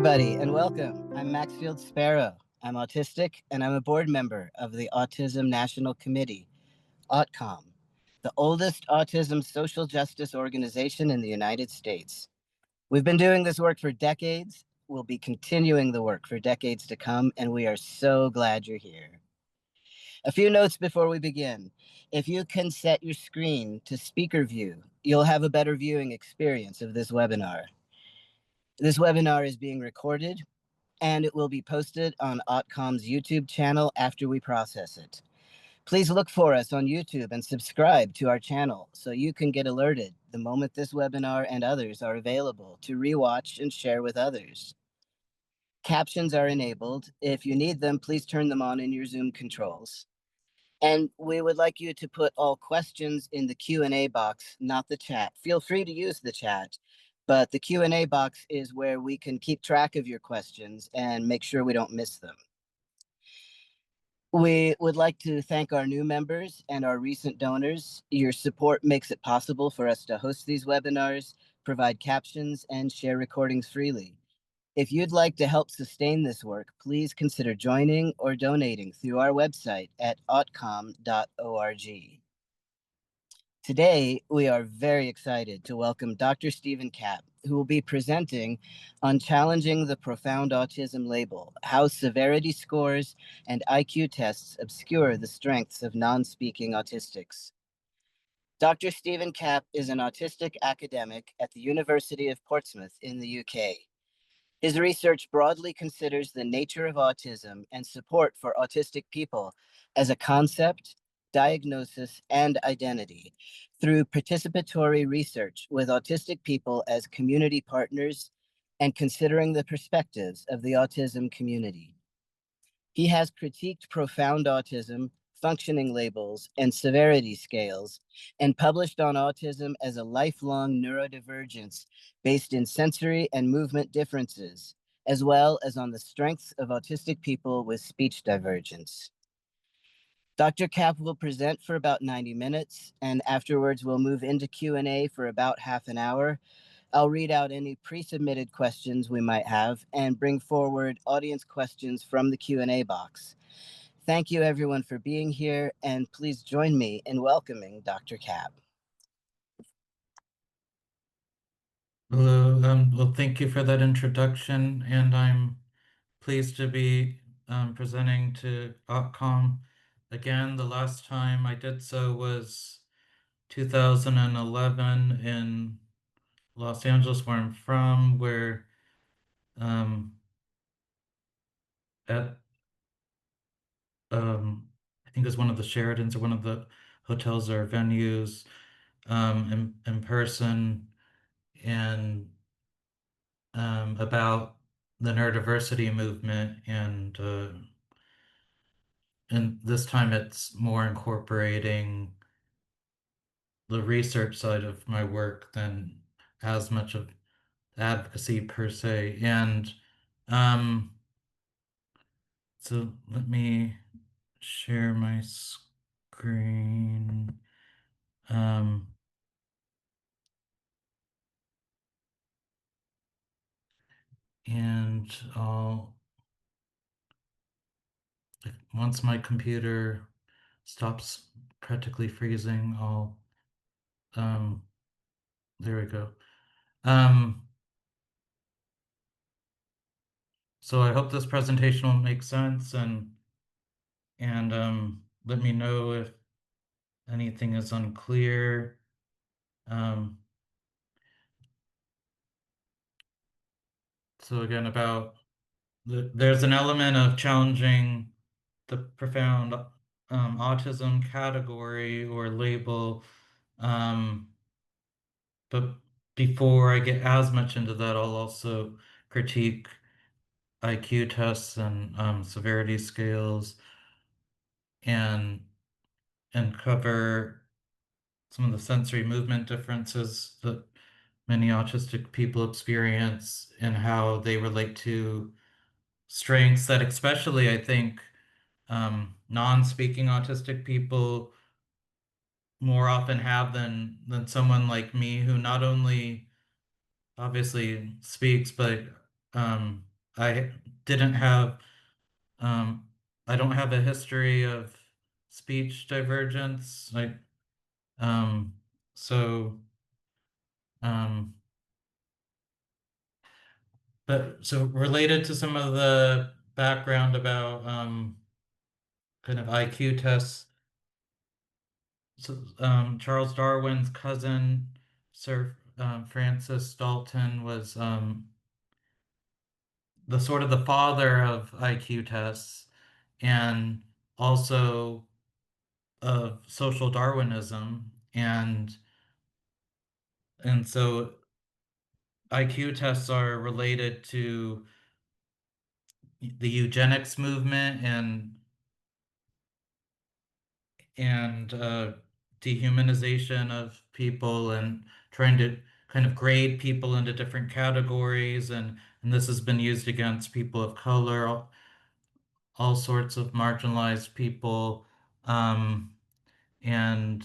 everybody, and welcome. I'm Maxfield Sparrow. I'm autistic, and I'm a board member of the Autism National Committee, AutCom, the oldest autism social justice organization in the United States. We've been doing this work for decades. We'll be continuing the work for decades to come, and we are so glad you're here. A few notes before we begin. If you can set your screen to speaker view, you'll have a better viewing experience of this webinar. This webinar is being recorded, and it will be posted on AutCom's YouTube channel after we process it. Please look for us on YouTube and subscribe to our channel so you can get alerted the moment this webinar and others are available to rewatch and share with others. Captions are enabled. If you need them, please turn them on in your Zoom controls. And we would like you to put all questions in the Q&A box, not the chat. Feel free to use the chat, but the Q&A box is where we can keep track of your questions and make sure we don't miss them. We would like to thank our new members and our recent donors. Your support makes it possible for us to host these webinars, provide captions, and share recordings freely. If you'd like to help sustain this work, please consider joining or donating through our website at autcom.org. Today, we are very excited to welcome Dr. Stephen Kapp, who will be presenting on challenging the profound autism label, how severity scores and IQ tests obscure the strengths of non-speaking autistics. Dr. Stephen Kapp is an autistic academic at the University of Portsmouth in the UK. His research broadly considers the nature of autism and support for autistic people as a concept, diagnosis, and identity through participatory research with autistic people as community partners and considering the perspectives of the autism community. He has critiqued profound autism, functioning labels, and severity scales, and published on autism as a lifelong neurodivergence based in sensory and movement differences, as well as on the strengths of autistic people with speech divergence. Dr. Kapp will present for about 90 minutes, and afterwards we'll move into Q&A for about half an hour. I'll read out any pre-submitted questions we might have and bring forward audience questions from the Q&A box. Thank you everyone for being here, and please join me in welcoming Dr. Kapp. Hello, well, thank you for that introduction, and I'm pleased to be presenting to AutCom again. The last time I did so was 2011 in Los Angeles, where I'm from, where at I think it was one of the Sheratons or one of the hotels or venues in person, and about the neurodiversity movement, and this time it's more incorporating the research side of my work than as much of advocacy per se. And so let me share my screen. And once my computer stops practically freezing, there we go. So I hope this presentation will make sense, and let me know if anything is unclear. So again, there's an element of challenging the profound autism category or label, but before I get as much into that, I'll also critique IQ tests and severity scales, and cover some of the sensory movement differences that many autistic people experience and how they relate to strengths that especially I think non-speaking autistic people more often have than someone like me, who not only obviously speaks but I didn't have I don't have a history of speech divergence. Um, so um, but so related to some of the background about kind of IQ tests. So, Charles Darwin's cousin, Sir Francis Dalton, was the sort of the father of IQ tests and also of social Darwinism. And so IQ tests are related to the eugenics movement and dehumanization of people and trying to kind of grade people into different categories, and this has been used against people of color, all sorts of marginalized people, um, and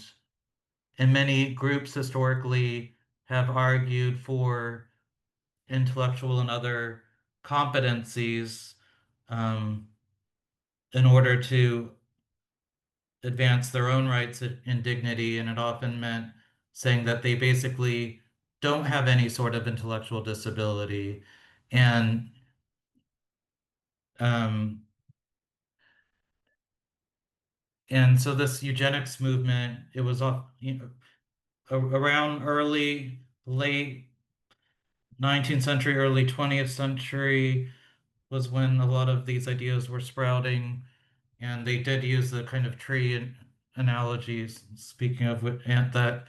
and many groups historically have argued for intellectual and other competencies um, in order to advance their own rights and dignity, and it often meant saying that they basically don't have any sort of intellectual disability. And um, and so this eugenics movement, it was off, around late 19th century, early 20th century was when a lot of these ideas were sprouting, and they did use the kind of tree analogies. Speaking of which, and that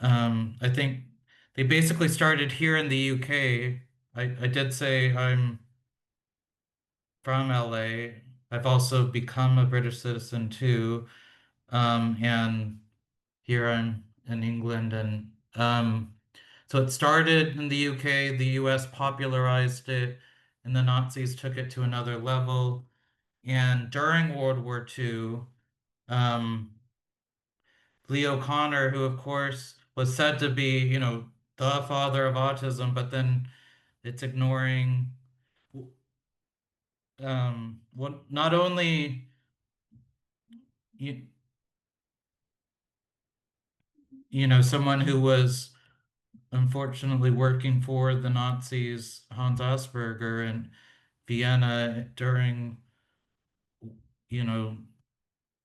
I think they basically started here in the UK. I did say I'm from LA. I've also become a British citizen too. And here I'm in England. And so it started in the UK, the US popularized it, and the Nazis took it to another level. And during World War II, um, Leo Connor, who of course was said to be, the father of autism, but then it's ignoring what not only you, someone who was unfortunately working for the Nazis, Hans Asperger in Vienna during you know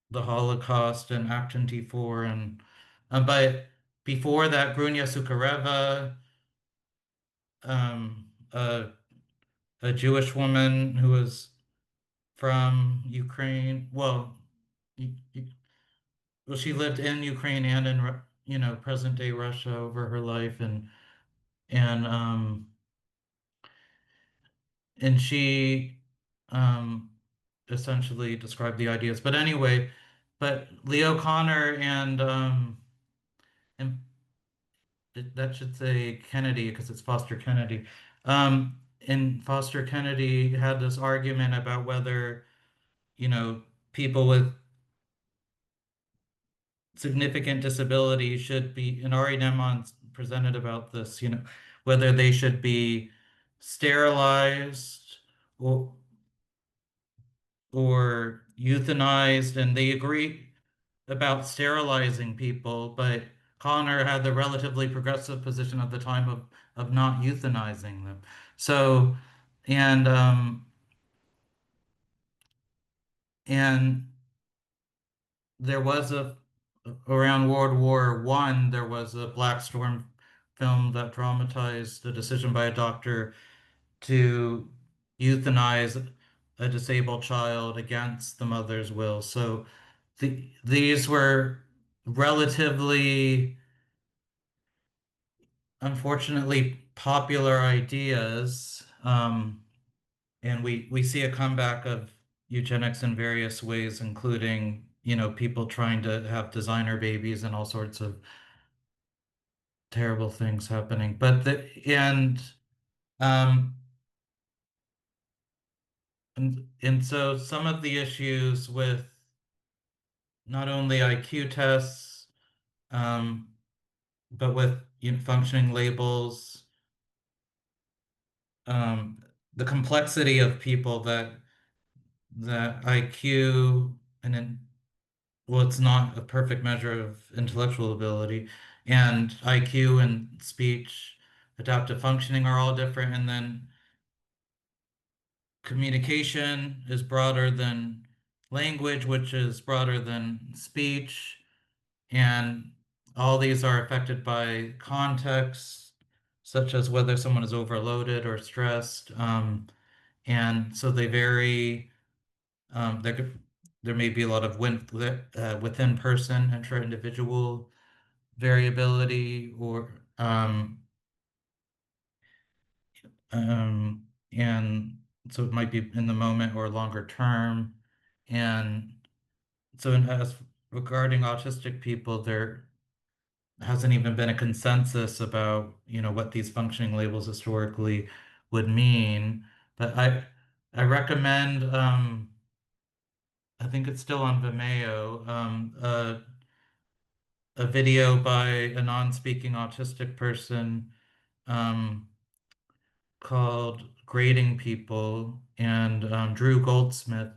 the Holocaust and Act 24, and but before that, Grunya Sukareva, um, a, a Jewish woman who was from Ukraine. Y- y- well, she lived in Ukraine and in present day Russia over her life, and and she um essentially described the ideas. But anyway, but Leo Connor and that should say Kennedy because it's Foster Kennedy. And Foster Kennedy had this argument about whether, you know, people with significant disability should be, and Ari Nemon presented about this, whether they should be sterilized or euthanized, and they agree about sterilizing people, but Connor had the relatively progressive position at the time of not euthanizing them. So, and and there was a around World War I, there was a Black Storm film that dramatized the decision by a doctor to euthanize a disabled child against the mother's will. So these were relatively, unfortunately, popular ideas. And we see a comeback of eugenics in various ways, including, people trying to have designer babies and all sorts of terrible things happening. Um, and so some of the issues with not only IQ tests, um, but with functioning labels. the complexity of people that IQ and then well, it's not a perfect measure of intellectual ability, and IQ and speech, adaptive functioning are all different, and then communication is broader than language, which is broader than speech, and all these are affected by context, such as whether someone is overloaded or stressed. And so they vary. There may be a lot of within person, intra-individual variability, or and so it might be in the moment or longer term. And so, as regarding autistic people, there hasn't even been a consensus about, what these functioning labels historically would mean. But I recommend, I think it's still on Vimeo, a video by a non-speaking autistic person um, called Grading People, and Drew Goldsmith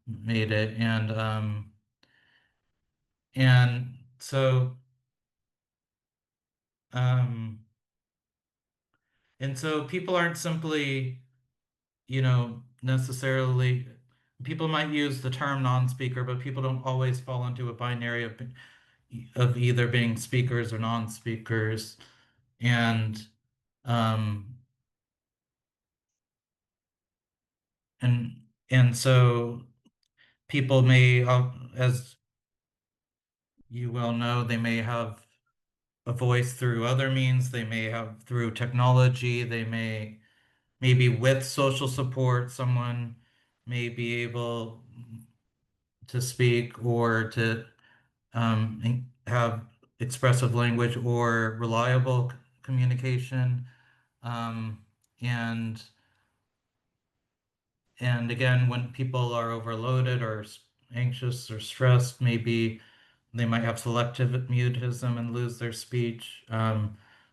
made it, and so um, people aren't simply, necessarily. People might use the term non-speaker, but people don't always fall into a binary of either being speakers or non-speakers, and um, and so people may, as you well know, they may have a voice through other means. They may have through technology. They may, maybe with social support, someone may be able to speak or to have expressive language or reliable communication. Um, and and again, when people are overloaded or anxious or stressed, maybe they might have selective mutism and lose their speech.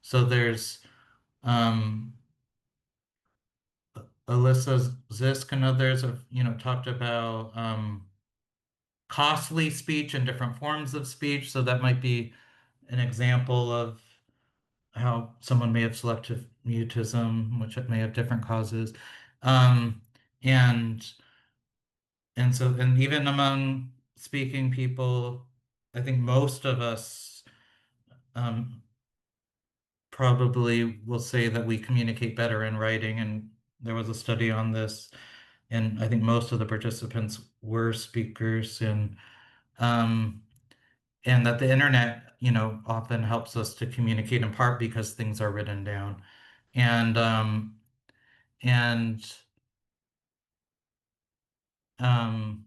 So there's um, Alyssa Zisk and others have, talked about costly speech and different forms of speech. So that might be an example of how someone may have selective mutism, which may have different causes. Um, and and even among speaking people, I think most of us um, probably will say that we communicate better in writing. And there was a study on this, and I think most of the participants were speakers, um, and that the internet, often helps us to communicate in part because things are written down. And and um,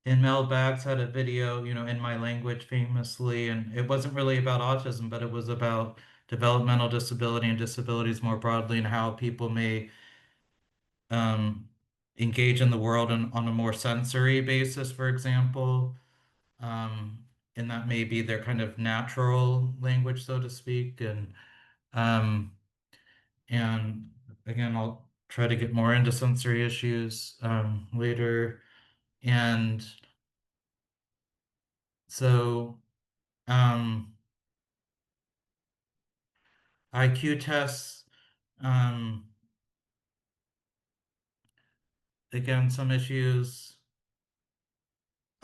and Mel Baggs had a video, in my language famously, and it wasn't really about autism, but it was about developmental disability and disabilities more broadly, and how people may um, engage in the world on a more sensory basis, for example. And that may be their kind of natural language, so to speak. Um, and again, I'll try to get more into sensory issues later. And so um, IQ tests, um, again, some issues.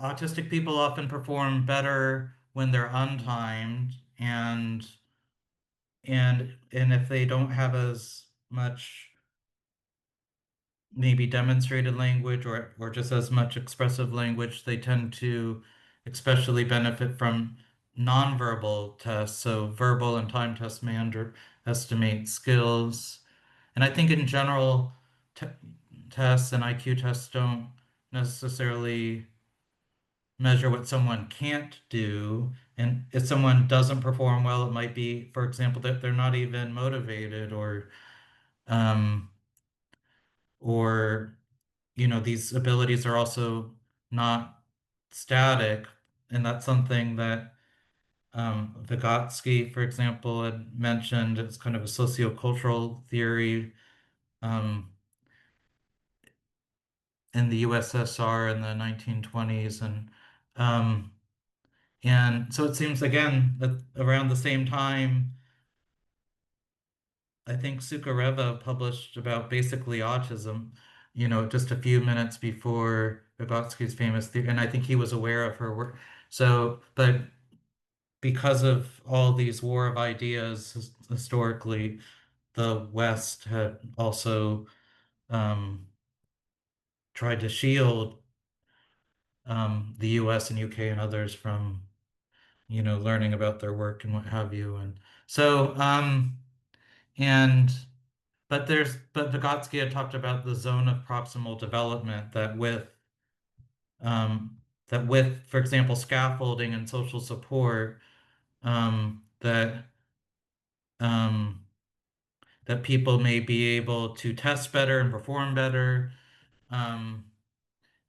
Autistic people often perform better when they're untimed, and if they don't have as much maybe demonstrated language or just as much expressive language, they tend to especially benefit from nonverbal tests. So verbal and time tests may underestimate skills. And I think in general, te tests and IQ tests don't necessarily measure what someone can't do. And if someone doesn't perform well, it might be, for example, that they're not even motivated, um, or these abilities are also not static. And that's something that Vygotsky, for example, had mentioned. It's kind of a sociocultural theory um, in the USSR in the 1920s, um, and so it seems again that around the same time, I think Sukareva published about basically autism, just a few minutes before Vygotsky's famous theory, and I think he was aware of her work. So, but because of all these war of ideas historically, the West had also um, tried to shield the US and UK and others from, learning about their work and what have you. And so, and but Vygotsky had talked about the zone of proximal development um, that with, for example, scaffolding and social support, that um, that people may be able to test better and perform better, um,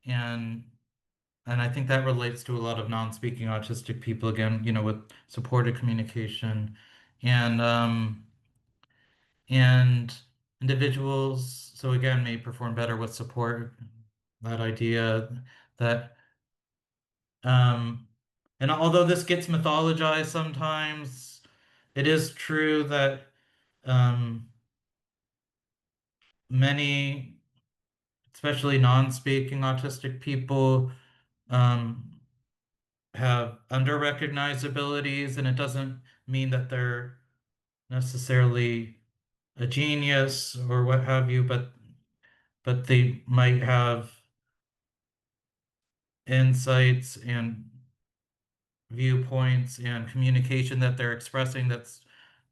and and I think that relates to a lot of non-speaking autistic people again, with supported communication, and and individuals, so again, may perform better with support. That idea that, um, and although this gets mythologized sometimes, it is true that um, many, especially non-speaking autistic people, um, have under-recognized abilities, and it doesn't mean that they're necessarily a genius or what have you, but they might have insights and viewpoints and communication that they're expressing that's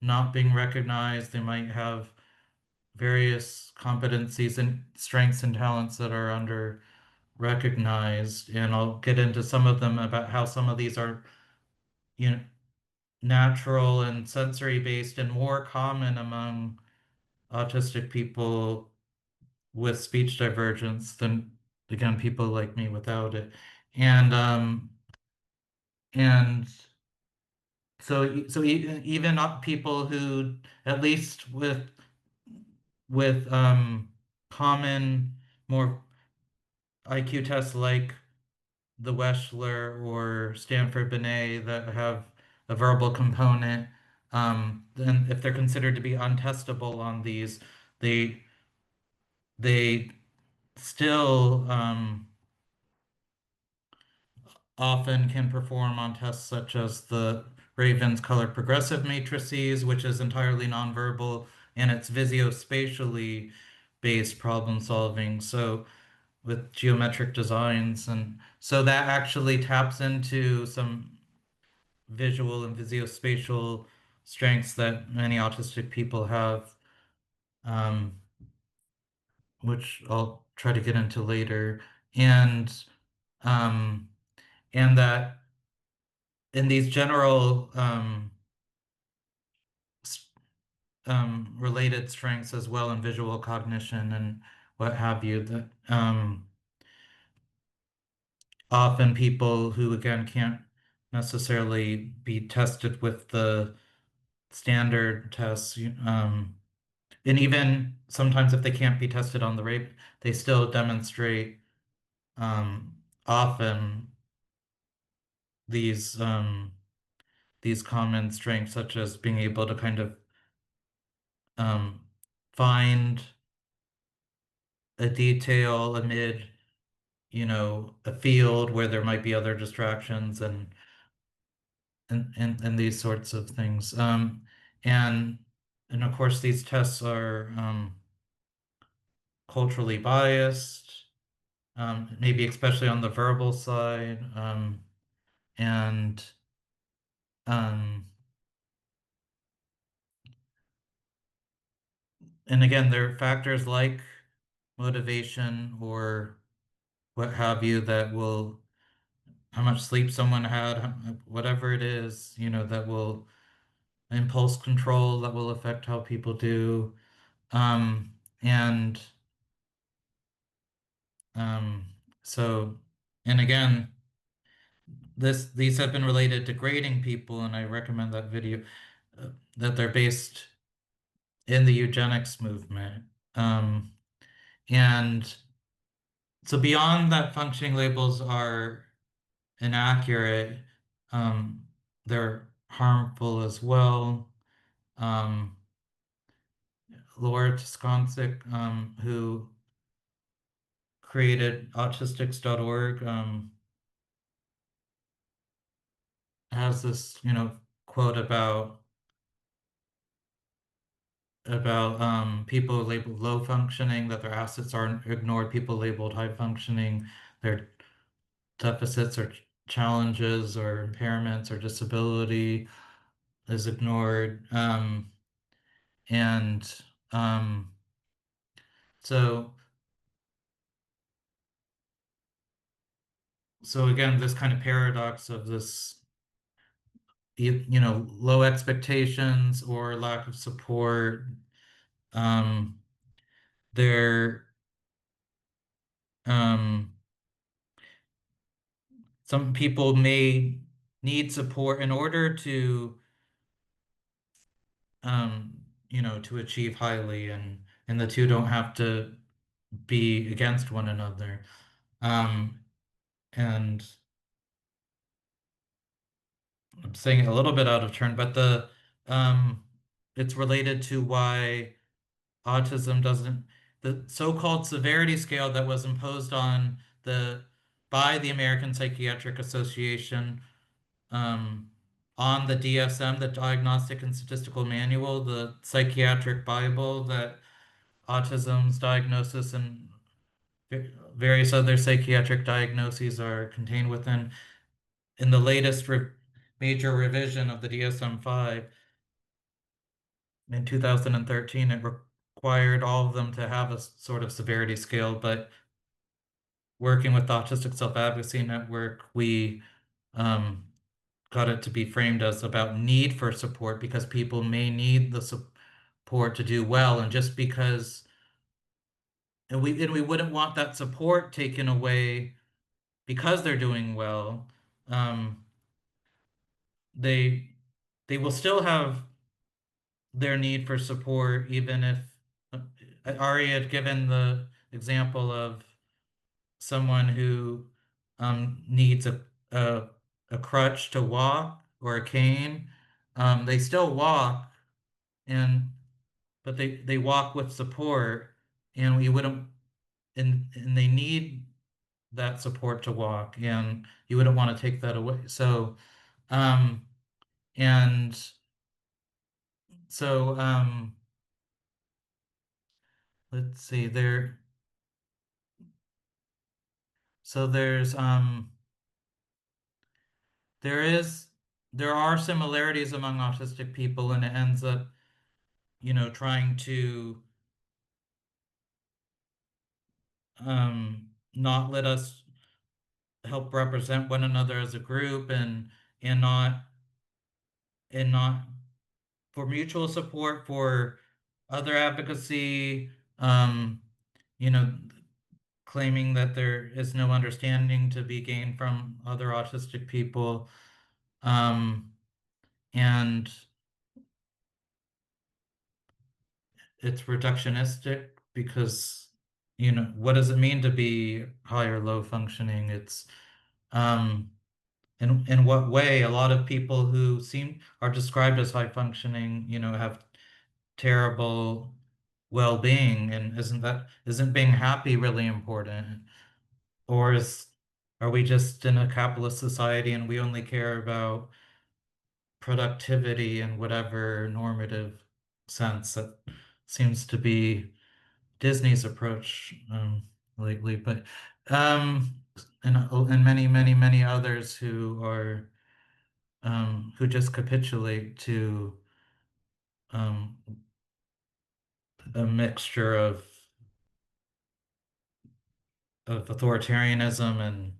not being recognized. They might have various competencies and strengths and talents that are under recognized. And I'll get into some of them about how some of these are, you know, natural and sensory based and more common among autistic people with speech divergence than again people like me without it. And even not people who, at least with common more IQ tests like the Wechsler or Stanford Binet that have a verbal component, then if they're considered to be untestable on these, they they still often can perform on tests such as the Raven's color progressive matrices, which is entirely nonverbal, and it's visuospatially based problem solving. So with geometric designs, and so that actually taps into some visual and visuospatial strengths that many autistic people have, um, which I'll try to get into later, and um, and that in these general related strengths as well in visual cognition and what have you, that often people who again can't necessarily be tested with the standard tests, and even sometimes if they can't be tested on the rape, they still demonstrate often these these common strengths, such as being able to kind of um, find a detail amid, a field where there might be other distractions, and these sorts of things. And and of course, these tests are culturally biased, maybe especially on the verbal side, and um, and again, there are factors like motivation or what have you that will, how much sleep someone had, whatever it is, that will impulse control that will affect how people do. And um, so, and again, these have been related to grading people, and I recommend that video, that they're based in the eugenics movement. And so beyond that functioning labels are inaccurate, they're harmful as well. Laura Tosconsic, who created Autistics.org, has this, quote about people labeled low functioning, that their assets are ignored. People labeled high functioning, their deficits or challenges or impairments or disability is ignored. And so so again, this kind of paradox of this, low expectations or lack of support. There, um, some people may need support in order to, to achieve highly, and the two don't have to be against one another. And I'm saying it a little bit out of turn, but um, it's related to why autism doesn't, the so-called severity scale that was imposed on by the American Psychiatric Association, um, on the DSM, the Diagnostic and Statistical Manual, the psychiatric Bible that autism's diagnosis and various other psychiatric diagnoses are contained within. In the latest major revision of the DSM-5 in 2013, it required all of them to have a sort of severity scale, but working with the Autistic Self-Advocacy Network, we got it to be framed as about need for support, because people may need the support to do well, and just because, and we wouldn't want that support taken away because they're doing well. um, they they will still have their need for support, even if Ari had given the example of someone who needs a crutch to walk or a cane. They still walk, and but they walk with support, and we wouldn't, and they need that support to walk, and you wouldn't want to take that away. So um and so let's see, so there is there are similarities among autistic people, and it ends up, trying to not let us help represent one another as a group, and not and not for mutual support, for other advocacy, you know, claiming that there is no understanding to be gained from other autistic people. And it's reductionistic because, what does it mean to be high or low functioning? It's um, in what way? A lot of people who are described as high functioning, have terrible well-being, and isn't being happy really important? Or are we just in a capitalist society and we only care about productivity in whatever normative sense? That seems to be Disney's approach lately, but and many, many, many others who just capitulate to um, a mixture of authoritarianism and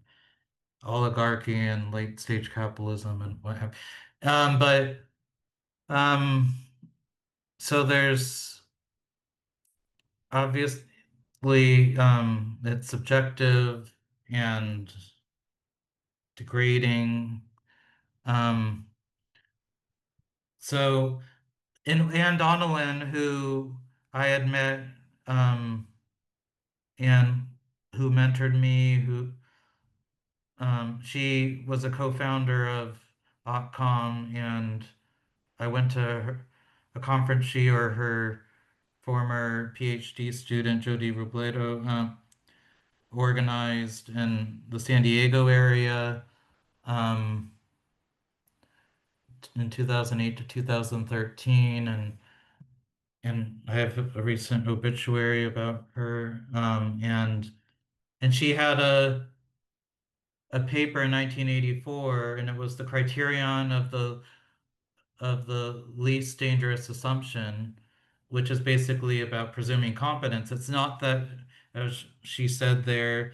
oligarchy and late stage capitalism and what have but um so there's obviously it's subjective and degrading. um so and Anne Donnellan, who I had met um, and who mentored me, who she was a co-founder of AutCom, and I went to a conference she or her former PhD student, Jody Robledo, organized in the San Diego area um, in 2008 to 2013, and I have a recent obituary about her, and she had a paper in 1984, and it was the criterion of the least dangerous assumption, which is basically about presuming competence. It's not that, as she said there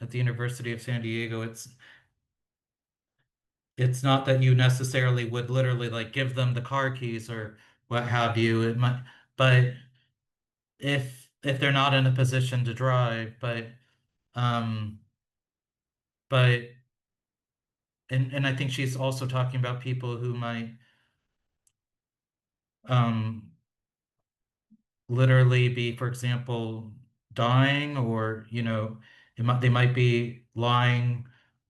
at the University of San Diego, it's not that you necessarily would literally like give them the car keys or what have you. It might, but if they're not in a position to drive, um, but and I think she's also talking about people who might um literally be, for example, dying, or they might be lying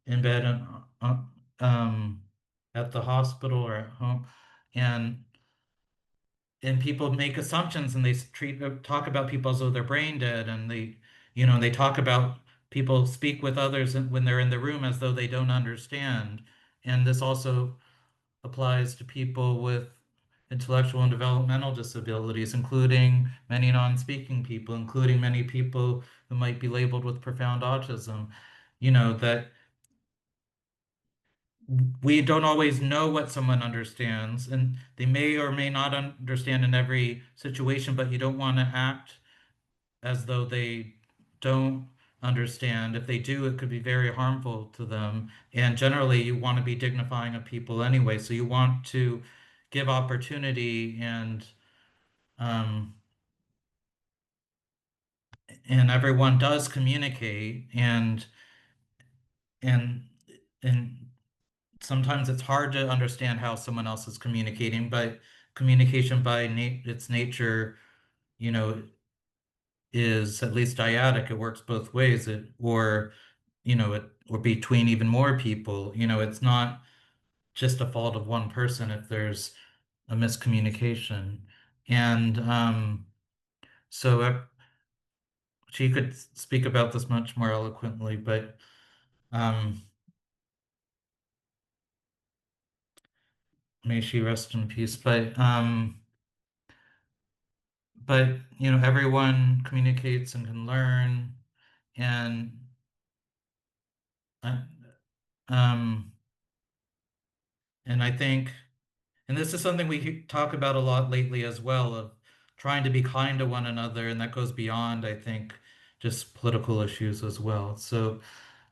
in bed at the hospital or at home, and people make assumptions, and they talk about people as though they're brain dead, and they talk about people speak with others when they're in the room as though they don't understand. And this also applies to people with intellectual and developmental disabilities, including many non-speaking people, including many people who might be labeled with profound autism. That we don't always know what someone understands, and they may or may not understand in every situation, but you don't want to act as though they don't understand. If they do, it could be very harmful to them. And generally, you want to be dignifying of people anyway. So you want to give opportunity, um, and everyone does communicate, and and sometimes it's hard to understand how someone else is communicating, but communication by its nature, you know, is at least dyadic. It works both ways. Or between even more people. It's not just a fault of one person if there's a miscommunication. And so she could speak about this much more eloquently, but um, may she rest in peace. But everyone communicates and can learn, and uh, um, and I think. And this is something we talk about a lot lately as well, of trying to be kind to one another, and that goes beyond, I think, just political issues as well. So,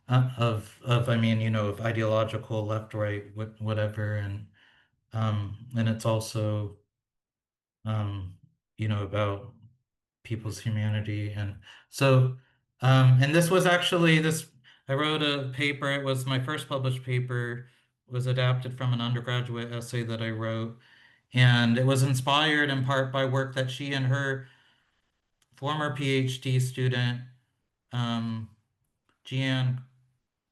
I mean, of ideological left, right, whatever, and it's also um, about people's humanity, and so, and this was actually this. I wrote a paper. It was my first published paper. Was adapted from an undergraduate essay that I wrote, and it was inspired in part by work that she and her former PhD student, um, Jeanne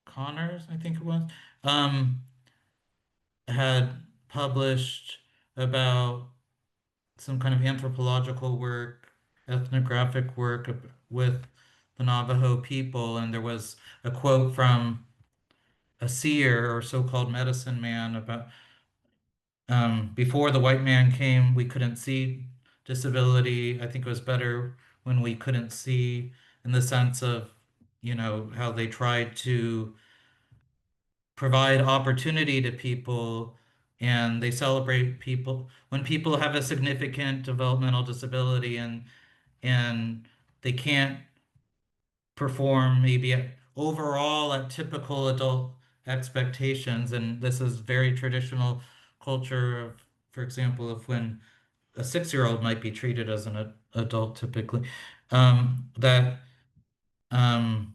Connors, I think it was, um, had published about some kind of anthropological work, ethnographic work with the Navajo people. And there was a quote from a seer or so-called medicine man about before the white man came, we couldn't see disability. I think it was better when we couldn't see, in the sense of, how they tried to provide opportunity to people, and they celebrate people when people have a significant developmental disability, and they can't perform maybe overall at typical adult expectations. And this is very traditional culture of, for example, of when a 6-year-old might be treated as an adult typically, that um,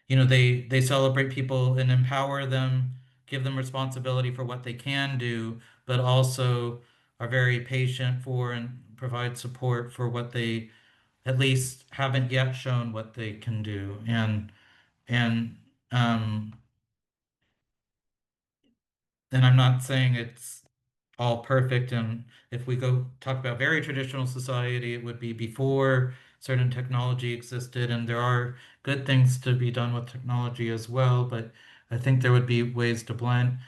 they celebrate people and empower them, give them responsibility for what they can do, but also are very patient for and provide support for what they at least haven't yet shown what they can do. And um, and I'm not saying it's all perfect. And if we go talk about very traditional society, it would be before certain technology existed, and there are good things to be done with technology as well. But I think there would be ways to blend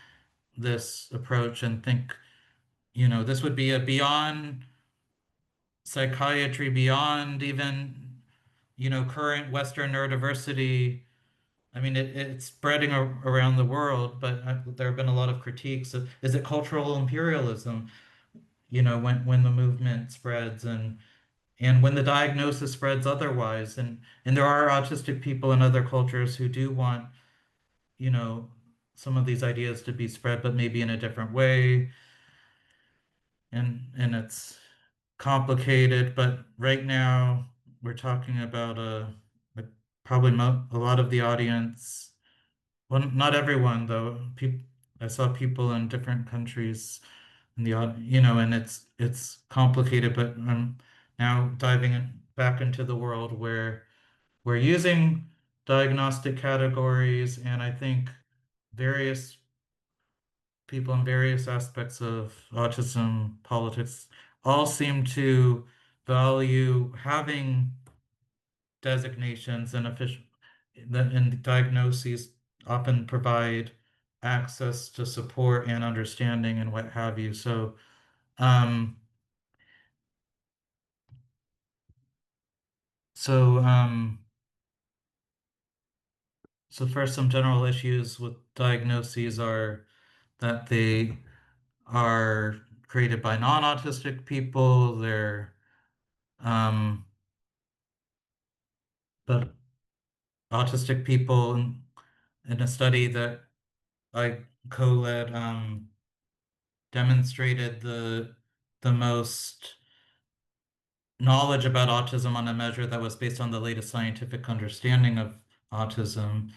this approach and think, this would be a beyond psychiatry, beyond even, current Western neurodiversity. I mean, it's spreading around the world, but there have been a lot of critiques of, is it cultural imperialism? When the movement spreads and when the diagnosis spreads otherwise, and there are autistic people in other cultures who do want, you know, some of these ideas to be spread, but maybe in a different way, and it's complicated. But right now, we're talking about a probably a lot of the audience. Well, not everyone though. People, I saw people in different countries in and it's complicated. But I'm now diving back into the world where we're using diagnostic categories, and I think various people in various aspects of autism politics all seem to value having designations and official and diagnoses often provide access to support and understanding and what have you. Um, so, um, so first, some general issues with diagnoses are that they are created by non-autistic people. Um, but autistic people in a study that I co-led, demonstrated the most knowledge about autism on a measure that was based on the latest scientific understanding of autism.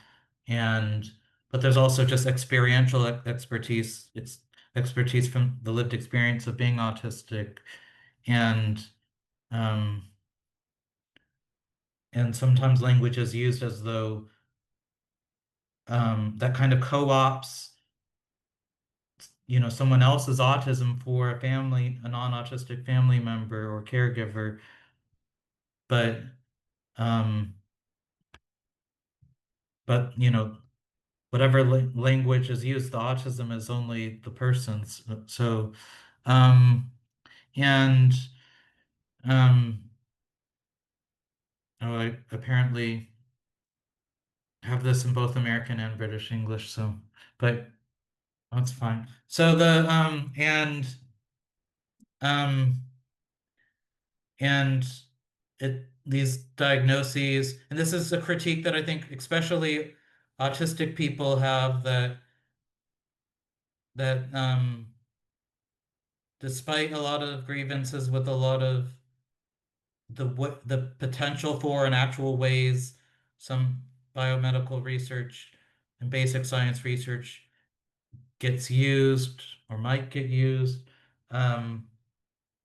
And but there's also just experiential expertise. It's expertise from the lived experience of being autistic, and um, and sometimes language is used as though that kind of co-ops, someone else's autism for a non-autistic family member or caregiver. But um, but whatever language is used, the autism is only the person's. So, um, and um, oh, I apparently have this in both American and British English. So, but that's fine. So um, and these diagnoses, and this is a critique that I think especially autistic people have, that despite a lot of grievances with a lot of the potential for and actual ways some biomedical research and basic science research gets used or might get used. Um,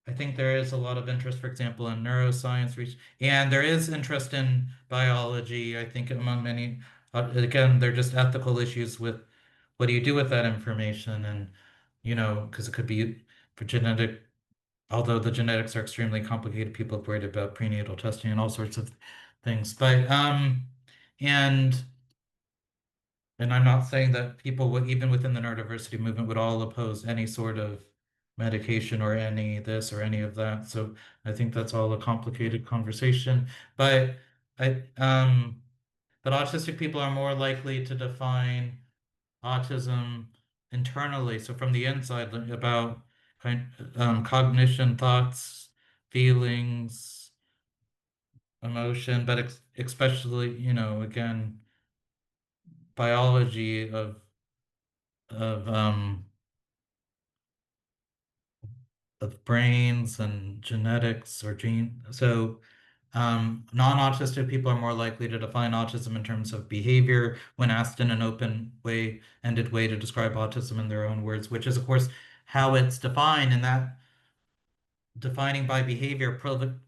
I think there is a lot of interest, for example, in neuroscience research, and there is interest in biology, I think, among many. Again, they're just ethical issues with what do you do with that information, and because it could be for genetic, although the genetics are extremely complicated, people have worried about prenatal testing and all sorts of things. But and and I'm not saying that people would, even within the neurodiversity movement, would all oppose any sort of medication or any this or any of that. So I think that's all a complicated conversation. But I but autistic people are more likely to define autism internally, so from the inside, like about cognition, thoughts, feelings, emotion, but especially, again, biology of of brains and genetics or gene. So non-autistic people are more likely to define autism in terms of behavior when asked in an open-ended way to describe autism in their own words, which is, of course, how it's defined, and defining by behavior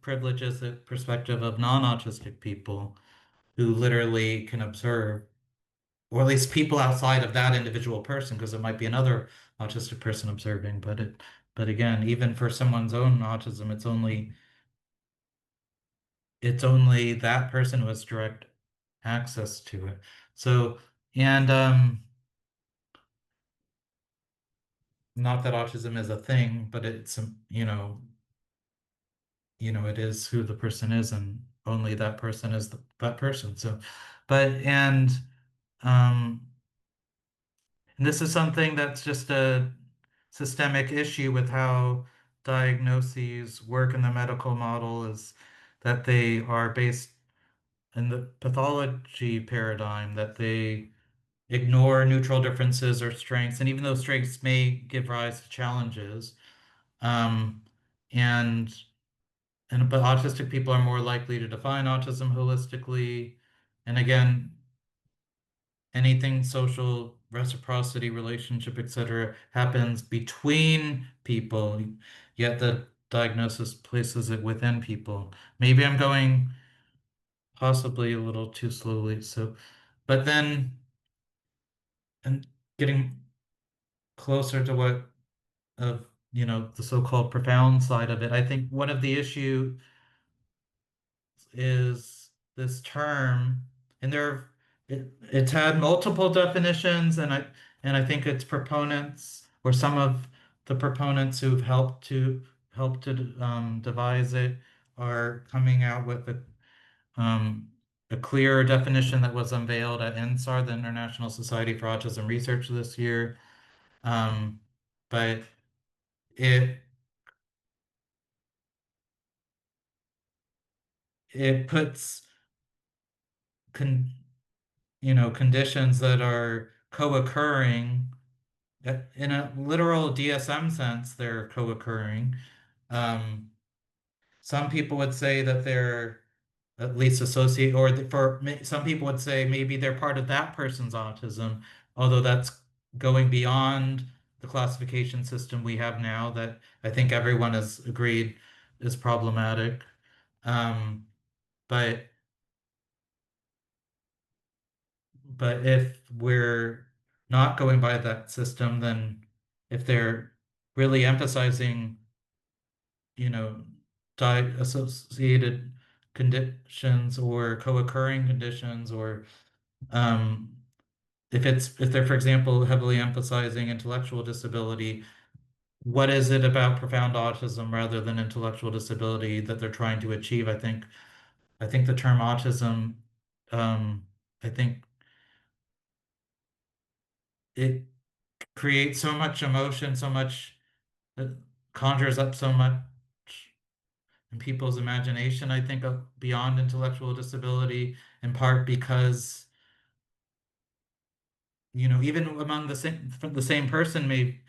privileges the perspective of non-autistic people who literally can observe, or at least people outside of that individual person, because it might be another autistic person observing, but again, even for someone's own autism, it's only that person who has direct access to it. So, and not that autism is a thing, but it's it is who the person is, and only that person is that person. So, but um, and this is something that's just a systemic issue with how diagnoses work in the medical model, is that they are based in the pathology paradigm, that they ignore neutral differences or strengths, and even though strengths may give rise to challenges, um, and but autistic people are more likely to define autism holistically. And again, anything social, reciprocity, relationship, etc., happens between people, yet the diagnosis places it within people. Maybe I'm going possibly a little too slowly. So, but then, and getting closer to what of the so-called profound side of it, I think one of the issue is this term, and it's had multiple definitions, and I think its proponents, or some of the proponents who've helped to devise it, are coming out with a clearer definition that was unveiled at NSAR, the International Society for Autism Research, this year. But it it puts con, conditions that are co-occurring, in a literal DSM sense, they're co-occurring. Um, some people would say that they're at least associate, or some people would say maybe they're part of that person's autism, although that's going beyond the classification system we have now, that I think everyone has agreed is problematic. Um, but But if we're not going by that system, then if they're really emphasizing, you know, associated conditions or co-occurring conditions, or um, if they're, for example, heavily emphasizing intellectual disability, what is it about profound autism rather than intellectual disability that they're trying to achieve? I think the term autism, I think it creates so much emotion, so much, it conjures up so much in people's imagination, I think, of beyond intellectual disability, in part because, even among the same person may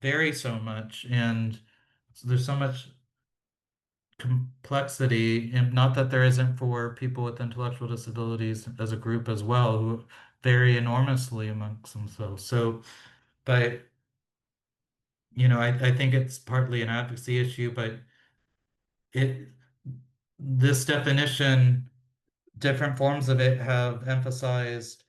vary so much, and so there's so much complexity, and not that there isn't for people with intellectual disabilities as a group as well, who vary enormously amongst themselves. So, but I think it's partly an advocacy issue, but it this definition, different forms of it have emphasized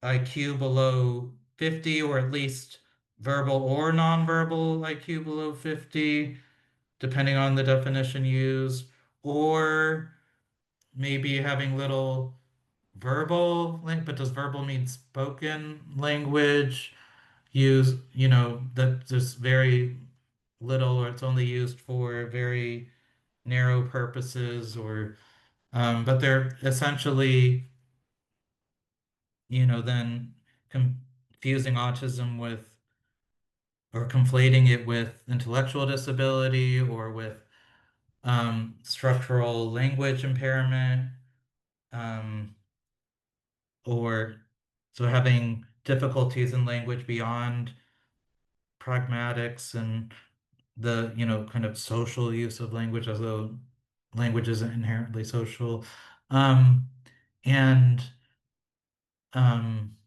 IQ below 50, or at least verbal or nonverbal IQ below 50, depending on the definition used, or maybe having little verbal link, but does verbal mean spoken language? That there's very little, or it's only used for very narrow purposes, or but they're essentially, then confusing autism with, or conflating it with intellectual disability, or with structural language impairment, um, or so having difficulties in language beyond pragmatics and the, kind of social use of language, as though language isn't inherently social. Um, and um,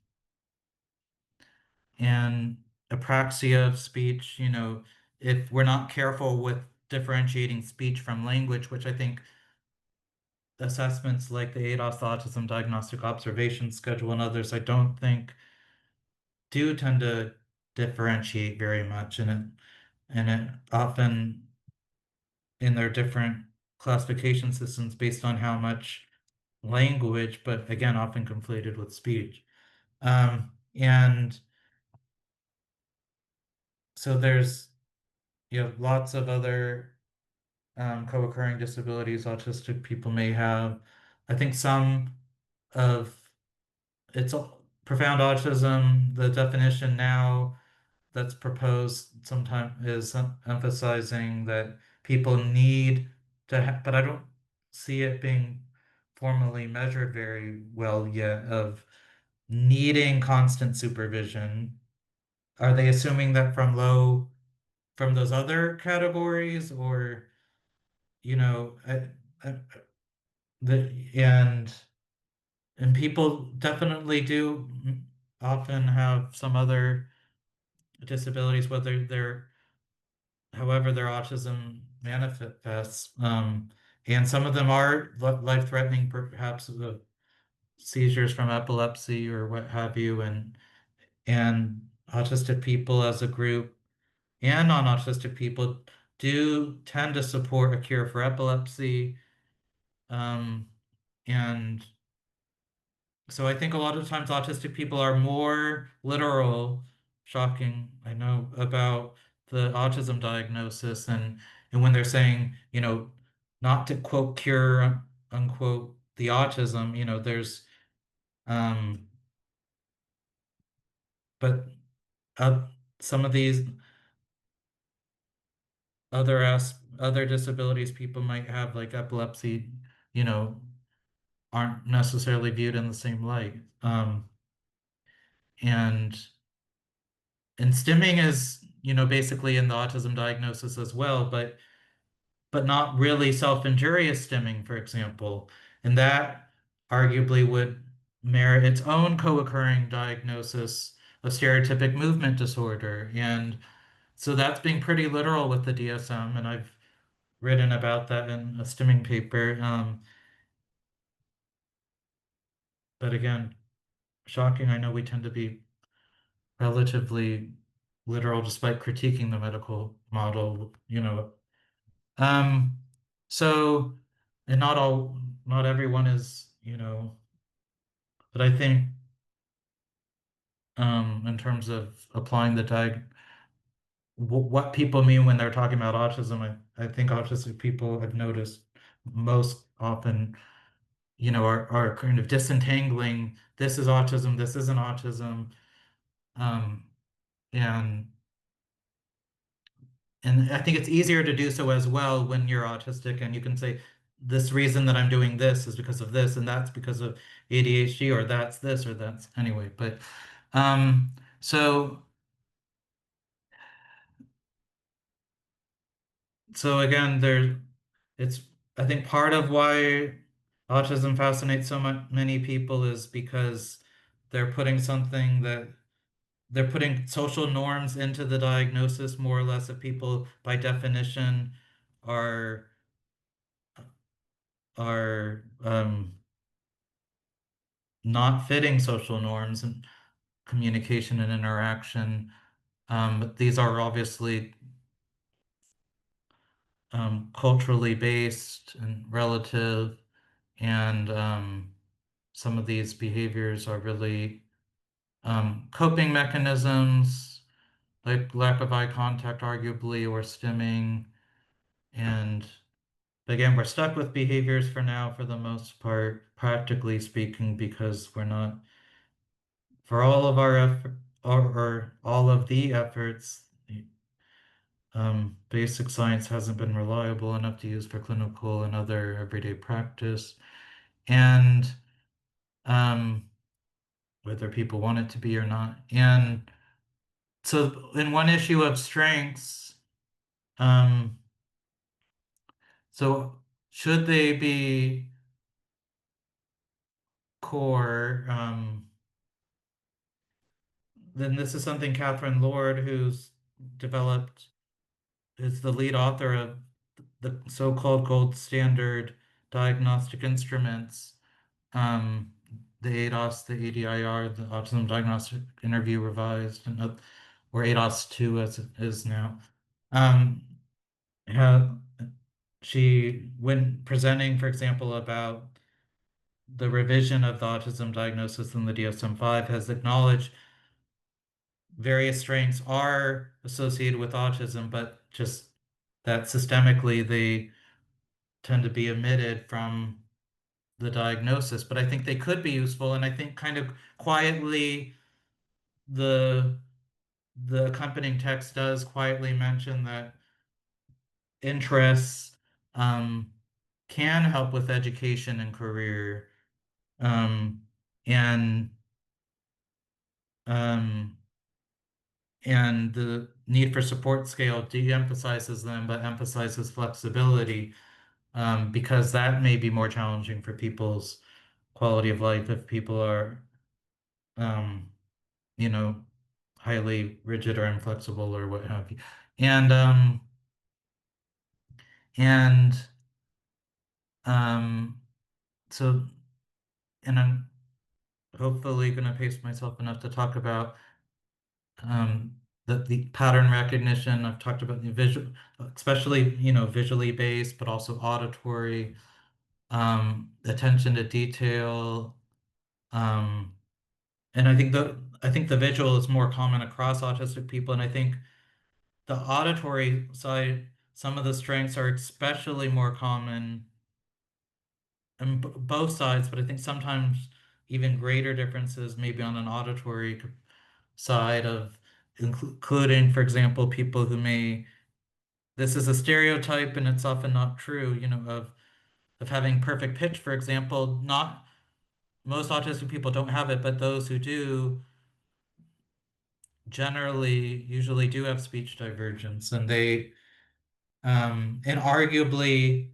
and apraxia of speech, if we're not careful with differentiating speech from language, which I think assessments like the ADOS Autism Diagnostic Observation Schedule and others, I don't think do tend to differentiate very much, and it often in their different classification systems based on how much language, but again, often conflated with speech. And so there's lots of other co-occurring disabilities autistic people may have. I think some of it's profound autism, the definition now that's proposed sometimes is emphasizing that people need to but I don't see it being formally measured very well yet of needing constant supervision. Are they assuming that from those other categories, or you know I, the and people definitely do often have some other disabilities, whether they're however their autism manifests. And some of them are life-threatening, perhaps seizures from epilepsy or what have you, and autistic people as a group and non-autistic people do tend to support a cure for epilepsy. Um, and so I think a lot of times autistic people are more literal, shocking, I know, about the autism diagnosis, and when they're saying, not to quote cure unquote the autism, there's um but uh, some of these other disabilities people might have, like epilepsy, you know, aren't necessarily viewed in the same light. And stimming is, basically in the autism diagnosis as well, but not really self-injurious stimming, for example. And that arguably would merit its own co-occurring diagnosis of stereotypic movement disorder. And so that's being pretty literal with the DSM, and I've written about that in a stimming paper. But again, shocking. I know we tend to be relatively literal despite critiquing the medical model. Um, so, and not everyone is, but I think, in terms of applying what people mean when they're talking about autism, I think autistic people I've noticed most often, are kind of disentangling, this is autism, this isn't autism. Um, and And I think it's easier to do so as well when you're autistic and you can say, this reason that I'm doing this is because of this, and that's because of ADHD, or that's this, or that's anyway. But um, so so again, it's I think part of why autism fascinates so much many people is because they're putting something that they're putting social norms into the diagnosis more or less of people by definition are are not fitting social norms and communication and interaction. But these are obviously culturally based and relative, and some of these behaviors are really coping mechanisms, like lack of eye contact, arguably, or stimming. And again, we're stuck with behaviors for now, for the most part, practically speaking, because we're not, for all of our effort, or all of the efforts, basic science hasn't been reliable enough to use for clinical and other everyday practice. And um, whether people want it to be or not. And so, in one issue of strengths, um, so should they be core? Then this is something Catherine Lord, who's developed is the lead author of the so-called gold standard diagnostic instruments, um, the ADOS, the ADIR, the Autism Diagnostic Interview Revised, and or ADOS 2 as it is now. Have, she, when presenting, for example, about the revision of the autism diagnosis in the DSM-5, has acknowledged various strengths are associated with autism, but just that systemically they tend to be omitted from the diagnosis. But I think they could be useful, and I think kind of quietly the the accompanying text does quietly mention that interests can help with education and career, um, and um, and the need for support scale de-emphasizes them but emphasizes flexibility, because that may be more challenging for people's quality of life if people are um, you know, highly rigid or inflexible or what have you. And and um so and I'm hopefully gonna pace myself enough to talk about the pattern recognition. I've talked about the visual, especially, visually based, but also auditory, attention to detail. Um, and I think the visual is more common across autistic people, and I think the auditory side, some of the strengths are especially more common on both sides, but I think sometimes even greater differences maybe on an auditory side of including, for example, people who may, this is a stereotype and it's often not true, of having perfect pitch, for example. Not most autistic people don't have it, but those who do generally usually do have speech divergence, and they and arguably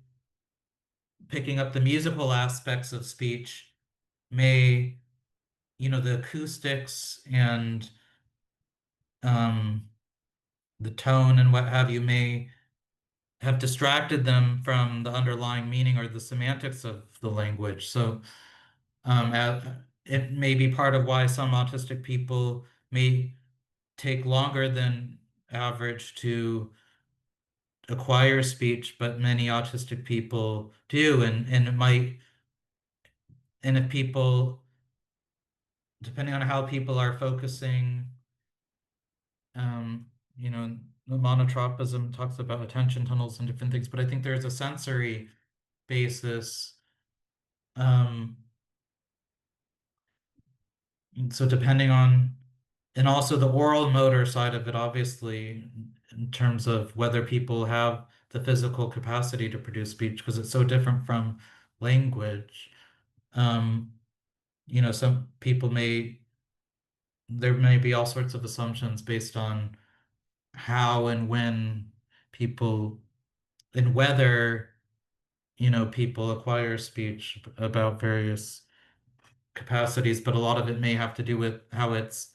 picking up the musical aspects of speech may, the acoustics and um, the tone and what have you may have distracted them from the underlying meaning or the semantics of the language. So it may be part of why some autistic people may take longer than average to acquire speech, but many autistic people do, and it might, and if people, depending on how people are focusing, um, the monotropism talks about attention tunnels and different things, but I think there's a sensory basis. Um, so depending on, and also the oral motor side of it, obviously, in terms of whether people have the physical capacity to produce speech, because it's so different from language. Um, some people there may be all sorts of assumptions based on how and when people, and whether, people acquire speech about various capacities, but a lot of it may have to do with how it's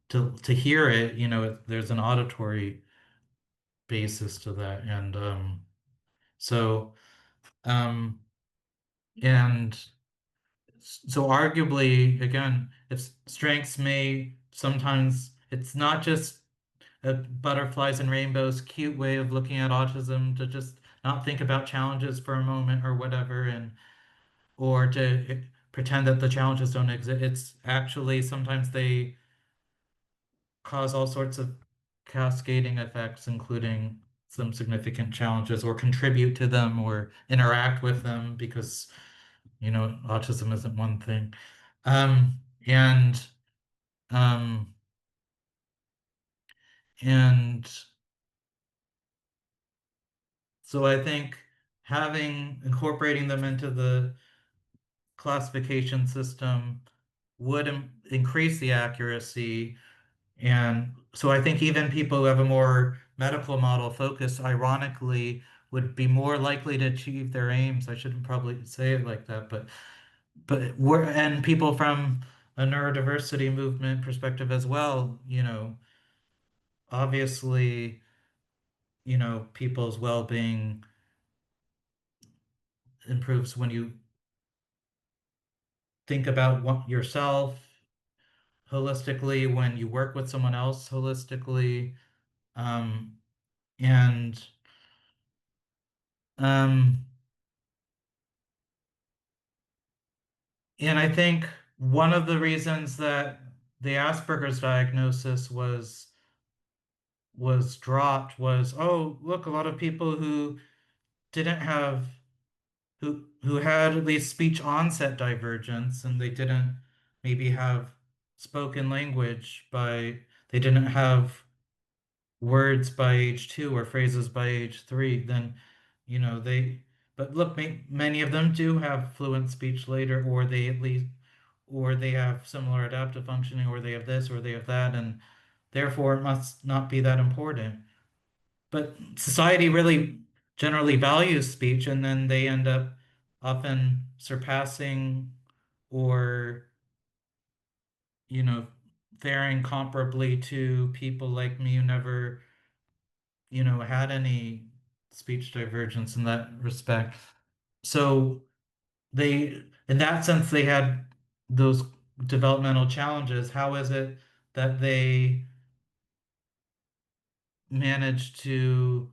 to hear it, there's an auditory basis to that. And so um and so arguably, again, if strengths may sometimes, it's not just a butterflies and rainbows cute way of looking at autism to just not think about challenges for a moment or whatever, and or to pretend that the challenges don't exist. It's actually sometimes they cause all sorts of cascading effects, including some significant challenges, or contribute to them or interact with them, because autism isn't one thing. And um, and so I think having incorporating them into the classification system would increase the accuracy. And so I think even people who have a more medical model focus, ironically, would be more likely to achieve their aims. I shouldn't probably say it like that, but we're, and people from a neurodiversity movement perspective as well, obviously, people's well-being improves when you think about yourself holistically, when you work with someone else holistically, um, and um, and I think one of the reasons that the Asperger's diagnosis was dropped was, oh, look, a lot of people who didn't have who had at least speech onset divergence, and they didn't maybe have spoken language by they didn't have words by age 2 or phrases by age 3, then they but look, many of them do have fluent speech later, or they at least or they have similar adaptive functioning, or they have this or they have that, and therefore it must not be that important. But society really generally values speech, and then they end up often surpassing or, you know, faring comparably to people like me who never, had any speech divergence in that respect. So in that sense, they had those developmental challenges. How is it that they managed to,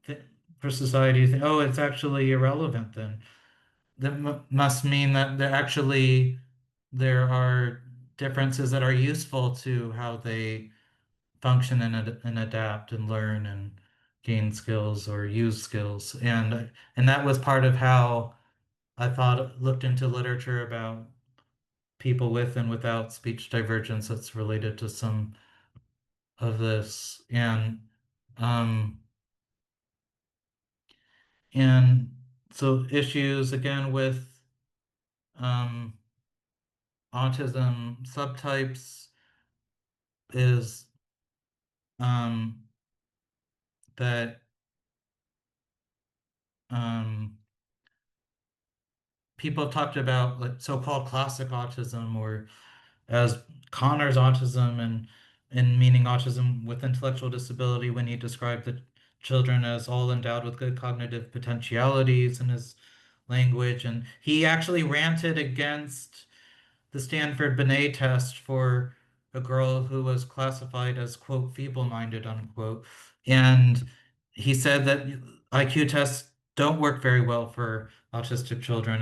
th for society to think, oh, it's actually irrelevant then? That must mean that there are differences that are useful to how they function and adapt and learn and gain skills or use skills. And that was part of how I thought looked into literature about people with and without speech divergence that's related to some of this. Um and so issues again with um autism subtypes is um, that um, people have talked about like so-called classic autism, or as Connor's autism, and meaning autism with intellectual disability, when he described the children as all endowed with good cognitive potentialities in his language. And he actually ranted against the Stanford Binet test for a girl who was classified as, quote, feeble-minded, unquote. And he said that IQ tests don't work very well for autistic children,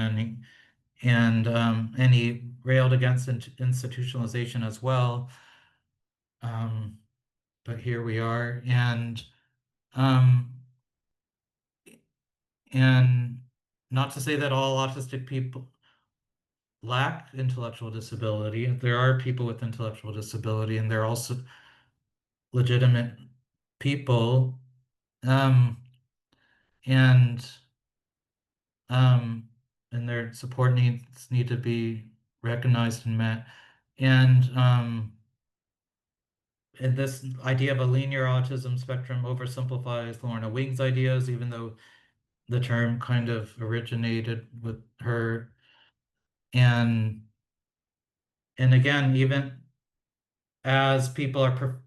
and he railed against institutionalization as well. Um, but here we are, um, and not to say that all autistic people lack intellectual disability. There are people with intellectual disability, and they're also legitimate people, um, and um, and their support needs need to be recognized and met. And and this idea of a linear autism spectrum oversimplifies Lorna Wing's ideas, even though the term kind of originated with her. And and again, even as people are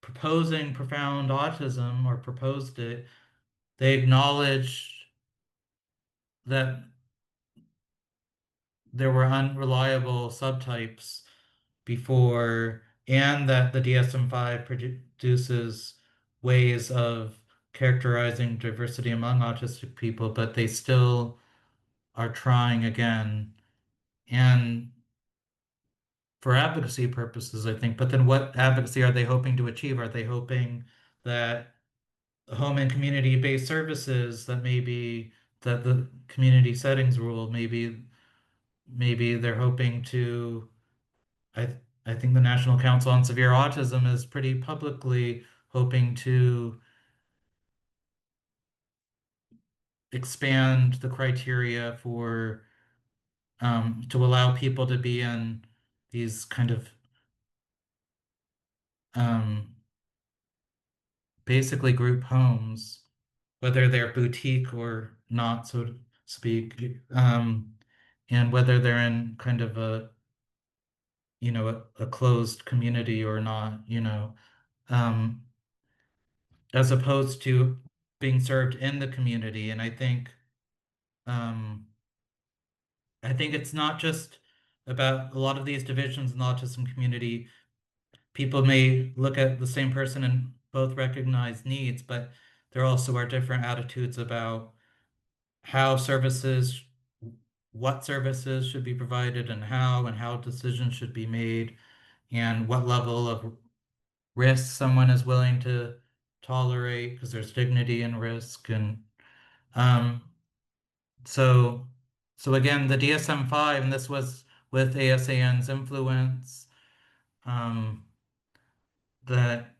proposing profound autism, or proposed it, they acknowledged that there were unreliable subtypes before, and that the DSM-5 produces ways of characterizing diversity among autistic people, but they still are trying again. And for advocacy purposes, I think. But then what advocacy are they hoping to achieve? Are they hoping that home and community-based services, that maybe that the community settings rule, maybe they're hoping to, I think the National Council on Severe Autism is pretty publicly hoping to expand the criteria for to allow people to be in these kind of um, basically group homes, whether they're boutique or not, so to speak, and whether they're in kind of a closed community or not. Um, as opposed to being served in the community. And I think it's not just about a lot of these divisions in the autism community. People may look at the same person and both recognize needs, but there also are different attitudes about how services, what services should be provided and how decisions should be made, and what level of risk someone is willing to tolerate because there's dignity in risk. And um, so, so again, the DSM-5, and this was with ASAN's influence, um, that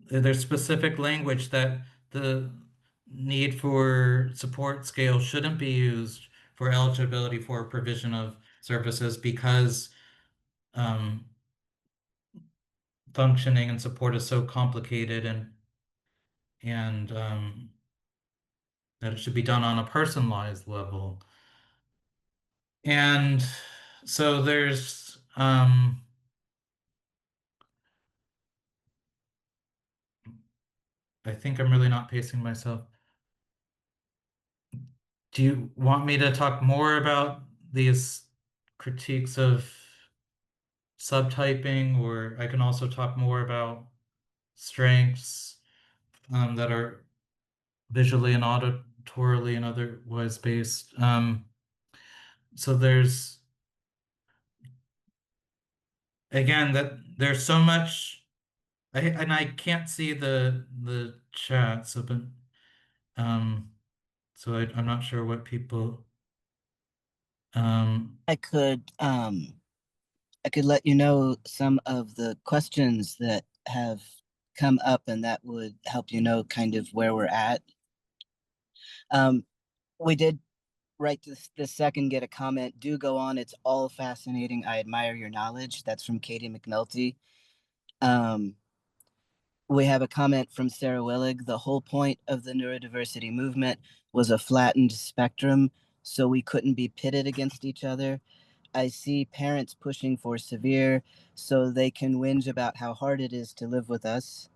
there's specific language that the need for support scale shouldn't be used for eligibility for provision of services because um, functioning and support is so complicated and that it should be done on a personalized level. And so there's I think I'm really not pacing myself. Do you want me to talk more about these critiques of subtyping, or I can also talk more about strengths that are visually and auditorily and otherwise based. So there's again that there's so much, and I can't see the chat, so but um, so I'm not sure what people um. I could let you know some of the questions that have come up, and that would help you know kind of where we're at. We did right this second get a comment. Do go on. It's all fascinating. I admire your knowledge. That's from Katie McNulty. Um, we have a comment from Sarah Willig. The whole point of the neurodiversity movement was a flattened spectrum, so we couldn't be pitted against each other. I see parents pushing for severe so they can whinge about how hard it is to live with us.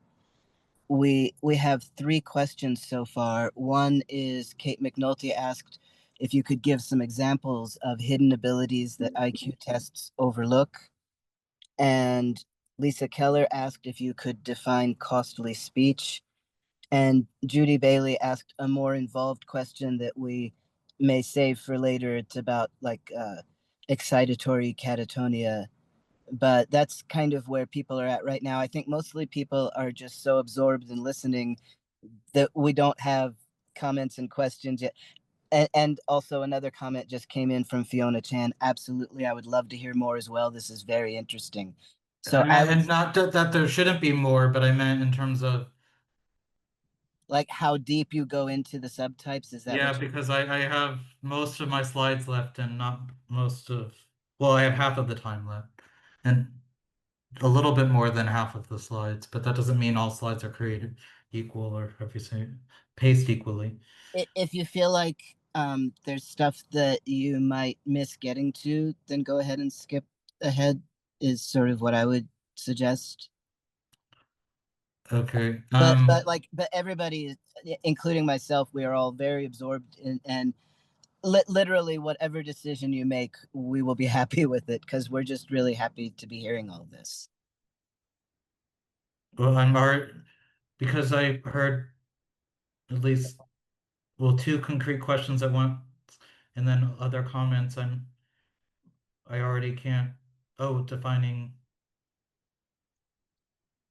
We have three questions so far. One is Kate McNulty asked if you could give some examples of hidden abilities that IQ tests overlook. And Lisa Keller asked if you could define costly speech. And Judy Bailey asked a more involved question that we may save for later. It's about like excitatory catatonia. But that's kind of where people are at right now. I think mostly people are just so absorbed in listening that we don't have comments and questions yet. And also another comment just came in from Fiona Chan. Absolutely, I would love to hear more as well. This is very interesting. So I I meant, would and not that there shouldn't be more, but I meant in terms of, like how deep you go into the subtypes. Is that yeah, what you? because I have most of my slides left and not most of, well, I have half of the time left and a little bit more than half of the slides, but that doesn't mean all slides are created equal or if you say paced equally. If you feel like there's stuff that you might miss getting to, then go ahead and skip ahead. Is sort of what I would suggest. Okay. But everybody, including myself, we are all very absorbed in, and literally whatever decision you make, we will be happy with it because we're just really happy to be hearing all this. Well, I'm already, because I heard at least, well, two concrete questions at once and then other comments, I already can't, oh, defining.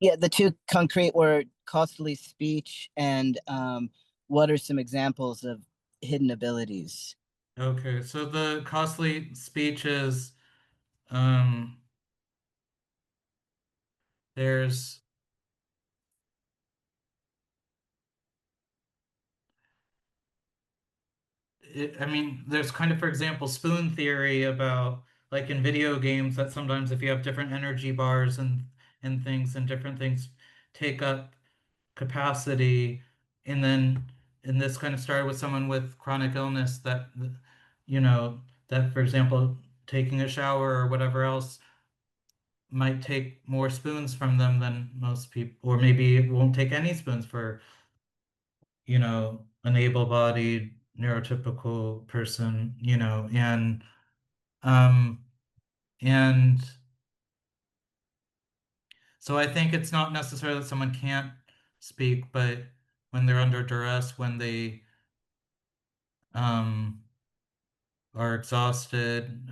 Yeah, the two concrete were costly speech and what are some examples of hidden abilities? Okay, so the costly speech is um there's I mean there's kind of, for example, spoon theory about like in video games that sometimes if you have different energy bars and things and different things take up capacity, and then and this kind of started with someone with chronic illness that you know that, for example, taking a shower or whatever else might take more spoons from them than most people, or maybe it won't take any spoons for, an able-bodied neurotypical person, um, and so I think it's not necessarily that someone can't speak, but when they're under duress, when they um, are exhausted,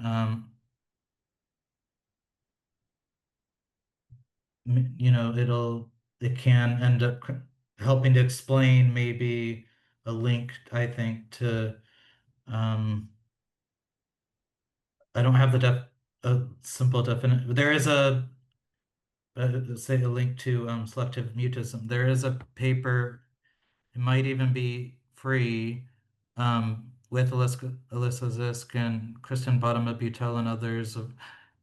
it can end up helping to explain maybe a link, I think, to I don't have a simple definition. There is say a link to selective mutism. There is a paper. It might even be free with Alyssa Zisk and Kristen Bottom-Butel and others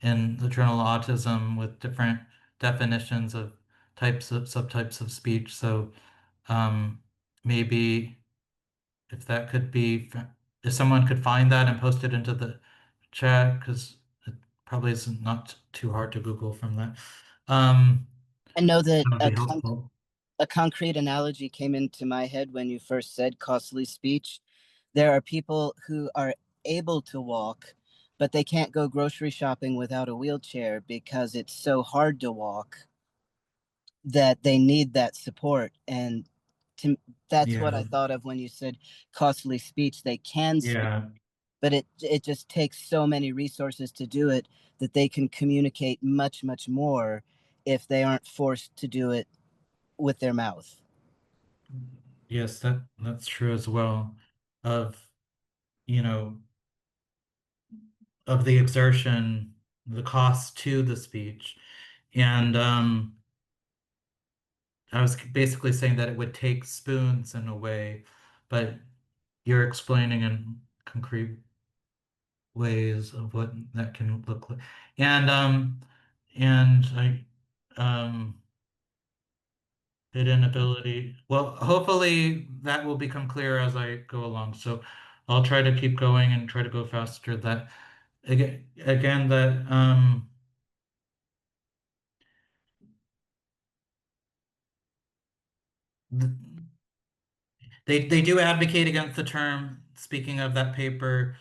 in the journal Autism with different definitions of types of subtypes of speech. So um, maybe if that could be, if someone could find that and post it into the chat, because it probably is not too hard to Google from that. I know that That would be helpful. a concrete analogy came into my head when you first said costly speech. There are people who are able to walk, but they can't go grocery shopping without a wheelchair because it's so hard to walk that they need that support. And to, that's what I Yeah, thought of when you said costly speech. They can speak, yeah. but it just takes so many resources to do it that they can communicate much more if they aren't forced to do it with their mouth. Yes, that's true as well. Of, you know, of the exertion, the cost to the speech. And I was basically saying that it would take spoons in a way, but you're explaining in concrete ways of what that can look like. And I hidden ability. Well, hopefully that will become clear as I go along. So I'll try to keep going and try to go faster. That again that th- they do advocate against the term, speaking of that paper,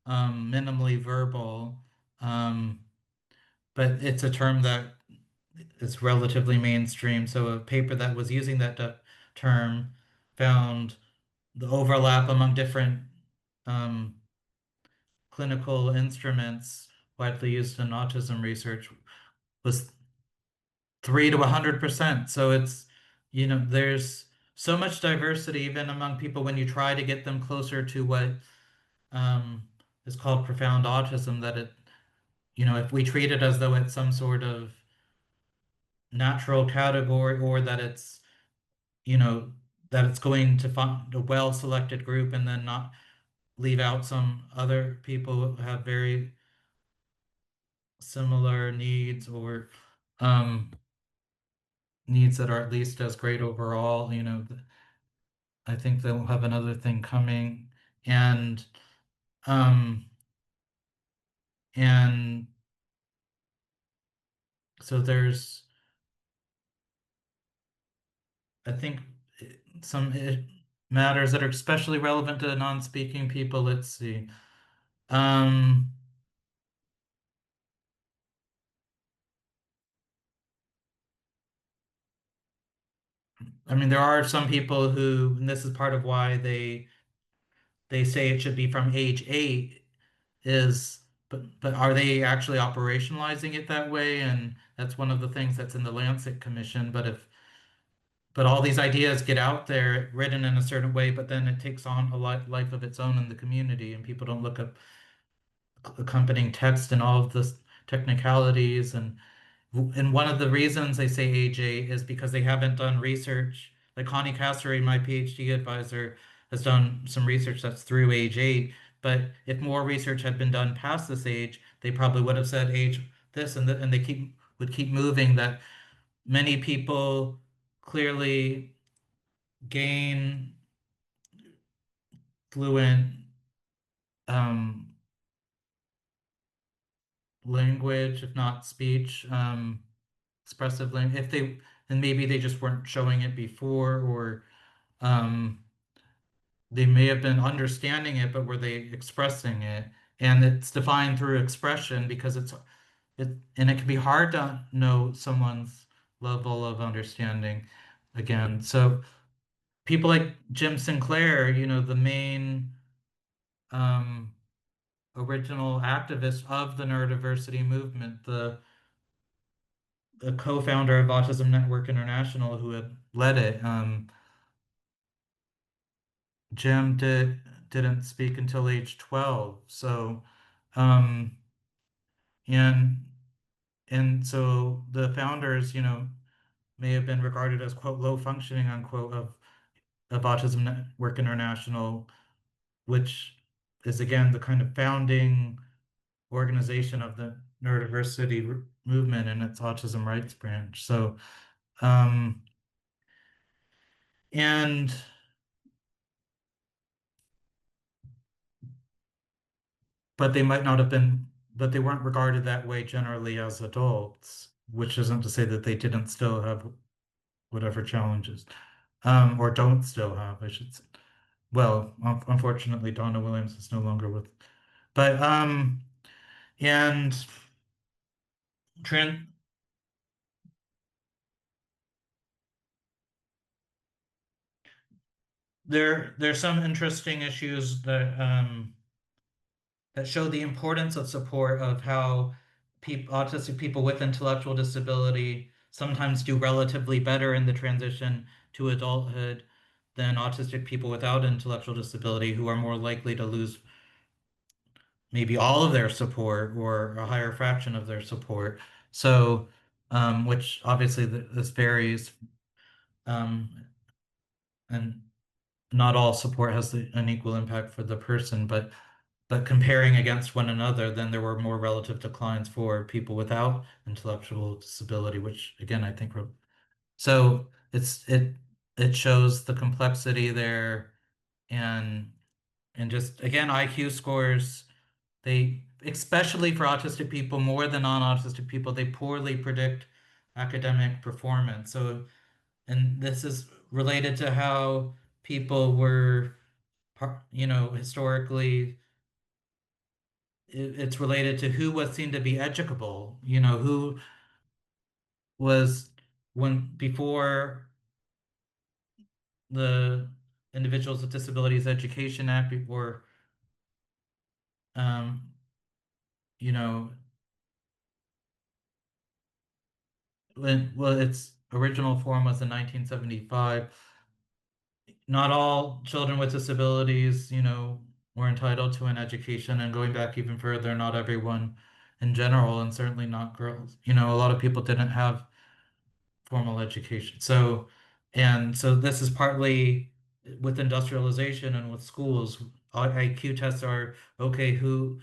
minimally verbal. Um, but it's a term that is relatively mainstream. So a paper that was using that term found the overlap among different um, clinical instruments widely used in autism research was 3 to 100%. So it's, there's so much diversity even among people when you try to get them closer to what um, is called profound autism, that if we treat it as though it's some sort of natural category or that it's, you know, that it's going to find a well-selected group and then not leave out some other people who have very similar needs or um, needs that are at least as great overall. I think they'll have another thing coming, and um, and so there's, I think, some matters that are especially relevant to non-speaking people. Let's see. Um, I mean, there are some people who, and this is part of why they say it should be from age 8, is but are they actually operationalizing it that way? And that's one of the things that's in the Lancet Commission. But all these ideas get out there written in a certain way, but then it takes on a life of its own in the community, and people don't look up accompanying text and all of the technicalities. And one of the reasons they say age 8 is because they haven't done research. Like Connie Cassery, my PhD advisor, has done some research that's through age 8. But if more research had been done past this age, they probably would have said age this and they would keep moving. That many people clearly gain fluent um, language, if not speech, expressive language, if they, and maybe they just weren't showing it before, or they may have been understanding it, but were they expressing it? And it's defined through expression because and it can be hard to know someone's level of understanding again. So people like Jim Sinclair, the main um, original activist of the neurodiversity movement, the co-founder of Autism Network International, who had led it. Jim didn't speak until age 12. So, um, and so the founders, may have been regarded as quote low functioning unquote of Autism Network International, which is again the kind of founding organization of the neurodiversity movement and its autism rights branch. So, um, and but they might not have been, but they weren't regarded that way generally as adults, which isn't to say that they didn't still have whatever challenges, or don't still have, I should say. Well, unfortunately, Donna Williams is no longer with, but and Trent, there's some interesting issues that show the importance of support, of how autistic people with intellectual disability sometimes do relatively better in the transition to adulthood than autistic people without intellectual disability, who are more likely to lose maybe all of their support or a higher fraction of their support. So, which obviously this varies, um, and not all support has an equal impact for the person, but comparing against one another, then there were more relative declines for people without intellectual disability, which again, I think so it shows the complexity there, and just again, IQ scores, they, especially for autistic people more than non-autistic people, they poorly predict academic performance. So, and this is related to how people were, historically, it's related to who was seen to be educable, who was, when before the Individuals with Disabilities Education Act, before, um, you know, well, its original form was in 1975. Not all children with disabilities, were entitled to an education, and going back even further, not everyone in general, and certainly not girls. A lot of people didn't have formal education. So, and so this is partly with industrialization and with schools. IQ tests are okay, who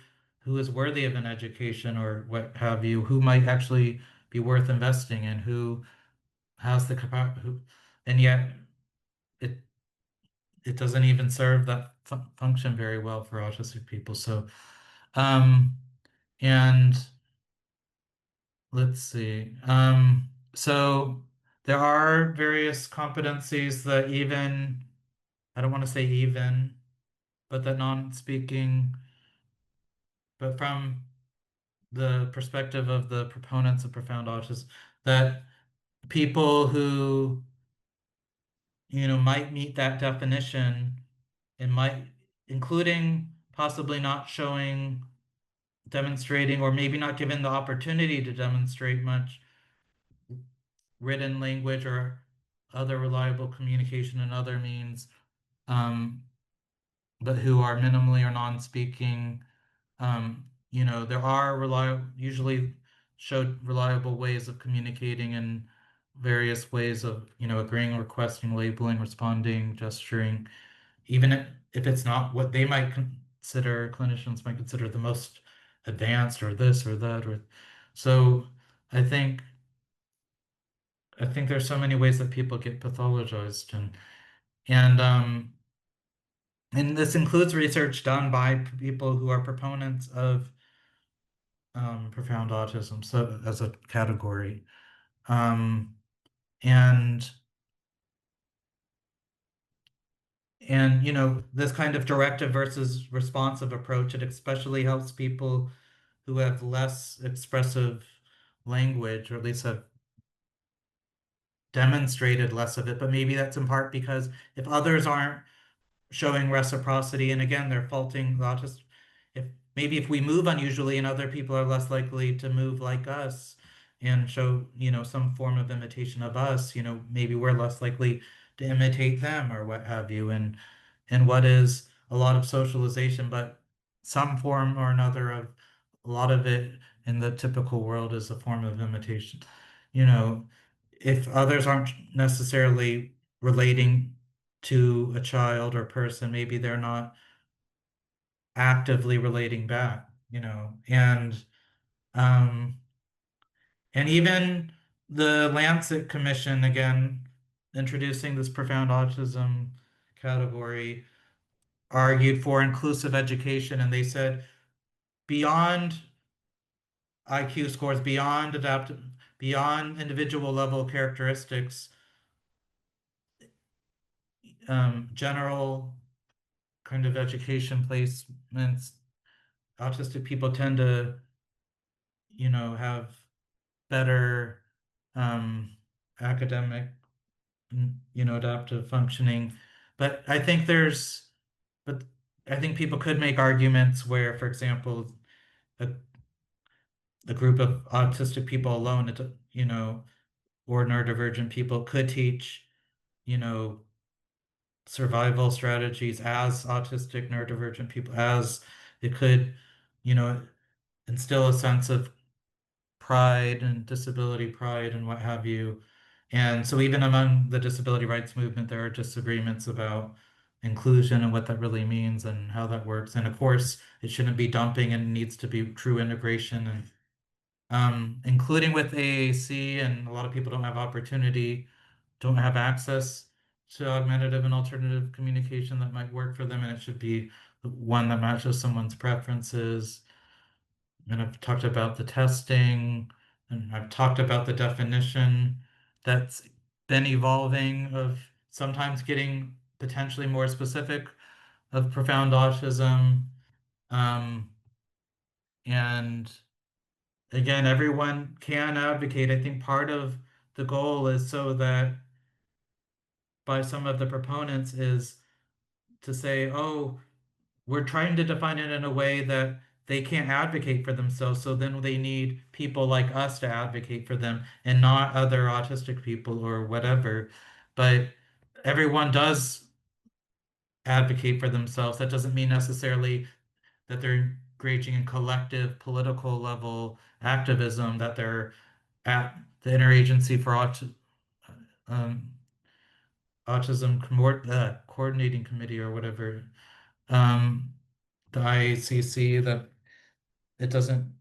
is worthy of an education or what have you, who might actually be worth investing in, who has the capacity, and yet it it doesn't even serve that function very well for autistic people. So, um, and let's see. So there are various competencies that even, I don't want to say even, but that non-speaking, but from the perspective of the proponents of profound autism, that people who, might meet that definition and might, including possibly not showing, demonstrating, or maybe not given the opportunity to demonstrate much written language or other reliable communication and other means, um, but who are minimally or non-speaking. There are usually showed reliable ways of communicating in various ways of, agreeing, requesting, labeling, responding, gesturing, even if it's not what they might consider, clinicians might consider the most advanced, or this or that, or so. I think there's so many ways that people get pathologized, and and this includes research done by people who are proponents of profound autism, so as a category. Um, and this kind of directive versus responsive approach, it especially helps people who have less expressive language, or at least have demonstrated less of it. But maybe that's in part because if others aren't showing reciprocity, and again, they're faulting the autist, if maybe if we move unusually and other people are less likely to move like us and show, some form of imitation of us, maybe we're less likely to imitate them or what have you. And what is a lot of socialization, but some form or another of a lot of it in the typical world is a form of imitation. You know, if others aren't necessarily relating to a child or person, maybe they're not actively relating back, um, and even the Lancet Commission, again, introducing this profound autism category, argued for inclusive education, and they said beyond IQ scores, beyond adaptive, beyond individual level characteristics, general kind of education placements, autistic people tend to, have better academic, adaptive functioning. But I think but I think people could make arguments where, for example, a, a group of autistic people alone, or neurodivergent people could teach, you know, survival strategies as autistic neurodivergent people, as it could, you know, instill a sense of pride and disability pride and what have you. And so even among the disability rights movement, there are disagreements about inclusion and what that really means and how that works. And of course, it shouldn't be dumping and needs to be true integration, and including with AAC, and a lot of people don't have opportunity, don't have access to augmentative and alternative communication that might work for them, and it should be one that matches someone's preferences. And I've talked about the testing, and I've talked about the definition that's been evolving of sometimes getting potentially more specific of profound autism. Um, and again, everyone can advocate. I think part of the goal is so that by some of the proponents is to say, oh, we're trying to define it in a way that they can't advocate for themselves. So then they need people like us to advocate for them and not other autistic people or whatever. But everyone does advocate for themselves. That doesn't mean necessarily that they're engaging in collective political level activism, that they're at the Interagency for um, Autism Coordinating Committee or whatever, the IACC, that it doesn't,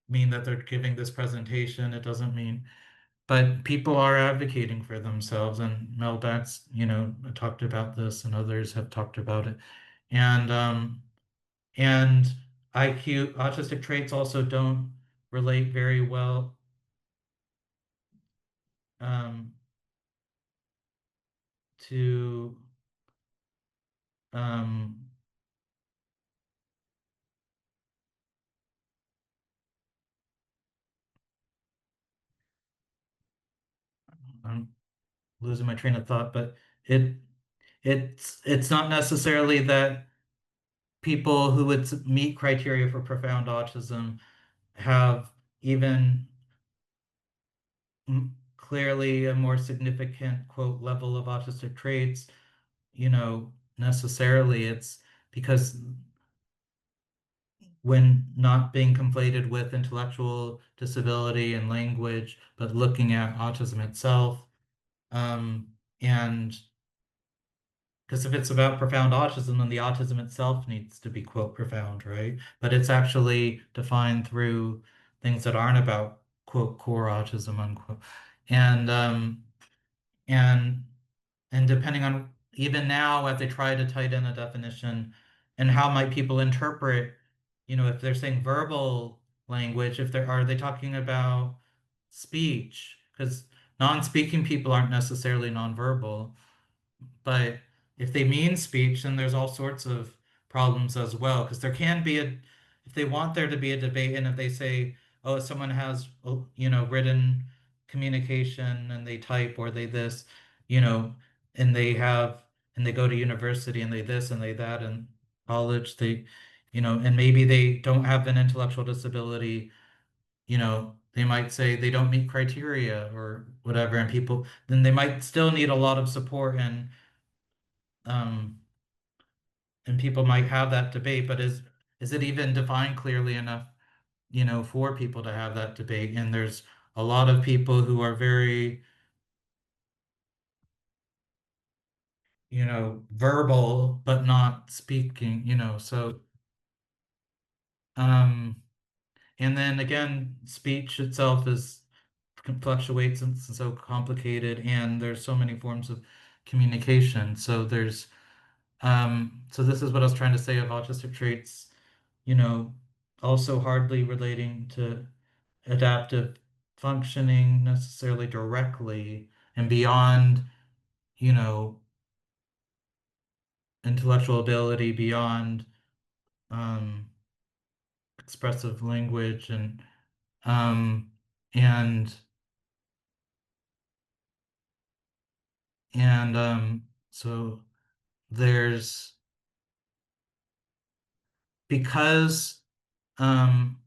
mean that they're giving this presentation. It doesn't mean, but people are advocating for themselves. And Mel Bax, talked about this, and others have talked about it. And IQ, autistic traits also don't relate very well um, to um, I'm losing my train of thought, but it's not necessarily that people who would meet criteria for profound autism have even clearly a more significant quote level of autistic traits, necessarily. It's because when not being conflated with intellectual disability and language, but looking at autism itself. And because if it's about profound autism, then the autism itself needs to be, quote, profound, right? But it's actually defined through things that aren't about, quote, core autism, unquote. And and and depending on, even now, as they try to tighten a definition, and how might people interpret if they're saying verbal language, if they're are they talking about speech? Because non-speaking people aren't necessarily nonverbal. But if they mean speech, then there's all sorts of problems as well. Because there can be if they want there to be a debate, and if they say, oh, someone has, written communication and they type or they this, you know, and they have, and they go to university and they this and they that and college, and maybe they don't have an intellectual disability, they might say they don't meet criteria or whatever, and people, then they might still need a lot of support um, and people might have that debate, but is it even defined clearly enough, for people to have that debate? And there's a lot of people who are very, verbal but not speaking, so um and then again, speech itself is fluctuates and so complicated, and there's so many forms of communication. So this is what I was trying to say of autistic traits, you know, also hardly relating to adaptive functioning necessarily directly and beyond, you know, intellectual ability, beyond um, expressive language um, and so there's because um,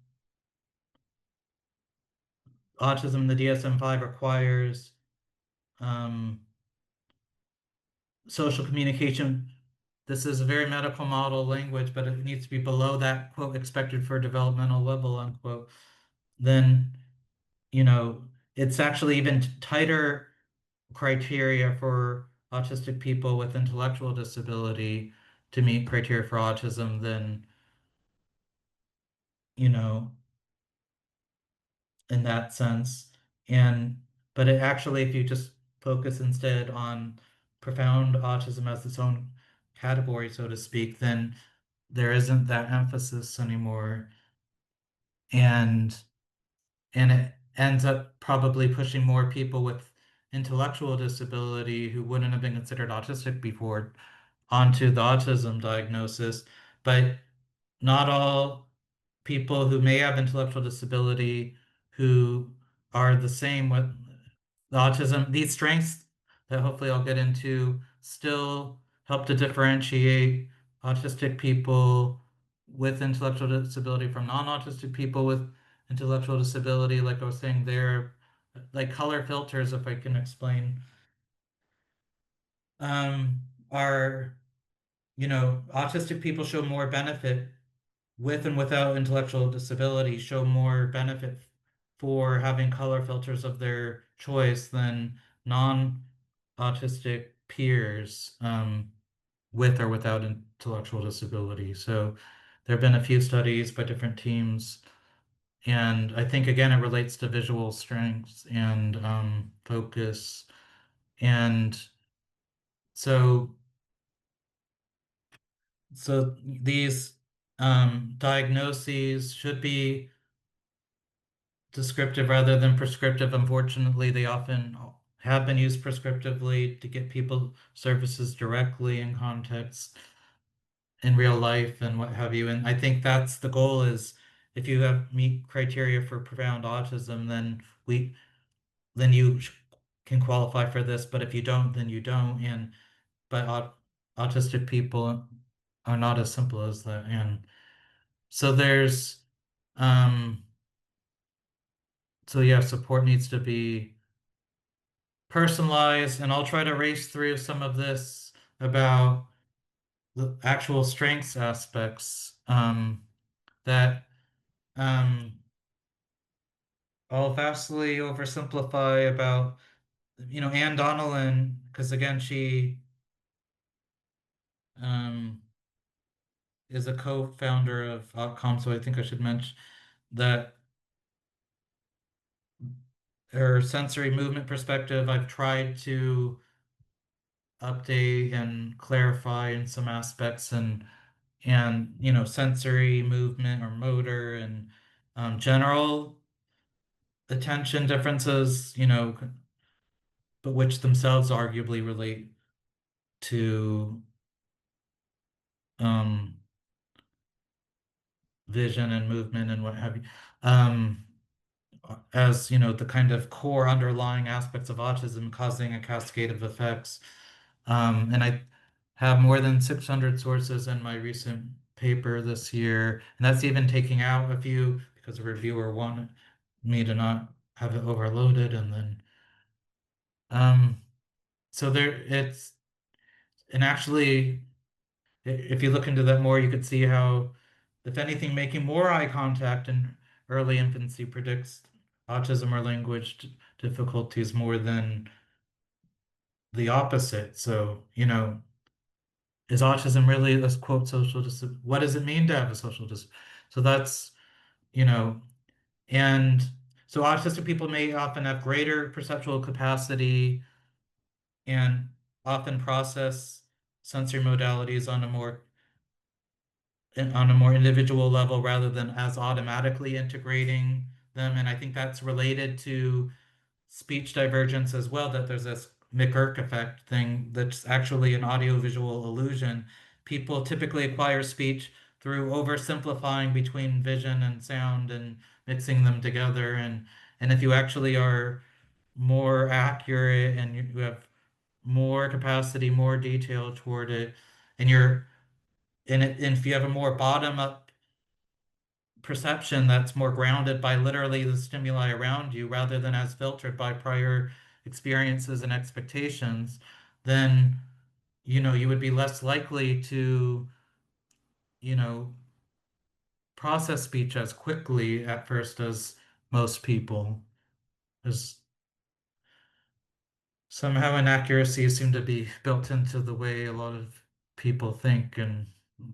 autism in the DSM-5 requires um, social communication. This is a very medical model language, but it needs to be below that quote expected for developmental level unquote. Then, it's actually even tighter criteria for autistic people with intellectual disability to meet criteria for autism than, you know, in that sense. And but it actually, if you just focus instead on profound autism as its own category, so to speak, then there isn't that emphasis anymore. And it ends up probably pushing more people with intellectual disability who wouldn't have been considered autistic before onto the autism diagnosis. But not all people who may have intellectual disability who are the same with the autism, these strengths that hopefully I'll get into still help to differentiate autistic people with intellectual disability from non-autistic people with intellectual disability. Like I was saying, they're like color filters, if I can explain, um, are, autistic people show more benefit with and without intellectual disability, show more benefit for having color filters of their choice than non-autistic peers with or without intellectual disability. So there have been a few studies by different teams, and I think again it relates to visual strengths and focus. And so these diagnoses should be descriptive rather than prescriptive. Unfortunately, they often have been used prescriptively to get people services directly in context in real life and what have you. And I think that's the goal is if you have meet criteria for profound autism, then you can qualify for this. But if you don't, then you don't. And but autistic people are not as simple as that. And so um yeah, support needs to be personalized, and I'll try to race through some of this about the actual strengths aspects that um, I'll vastly oversimplify about, Anne Donnellan, because again, she um, is a co-founder of AutCom, so I think I should mention that her sensory movement perspective, I've tried to update and clarify in some aspects, and sensory movement or motor and general attention differences, but which themselves arguably relate to um, vision and movement and what have you. Um, as the kind of core underlying aspects of autism causing a cascade of effects. And I have more than 600 sources in my recent paper this year, and that's even taking out a few because a reviewer wanted me to not have it overloaded. And then, um, so there it's, and actually, if you look into that more, you could see how, if anything, making more eye contact in early infancy predicts autism or language difficulties more than the opposite. So, is autism really a quote social disability? What does it mean to have a social disability? So that's, you know, and so autistic people may often have greater perceptual capacity and often process sensory modalities on a more individual level rather than as automatically integrating them. And I think that's related to speech divergence as well, that there's this McGurk effect thing that's actually an audiovisual illusion. People typically acquire speech through oversimplifying between vision and sound and mixing them together. And if you actually are more accurate and you have more capacity, more detail toward it, and you're and if you have a more bottom up perception that's more grounded by literally the stimuli around you rather than as filtered by prior experiences and expectations, then you would be less likely to you know process speech as quickly at first as most people, as somehow inaccuracies seem to be built into the way a lot of people think. And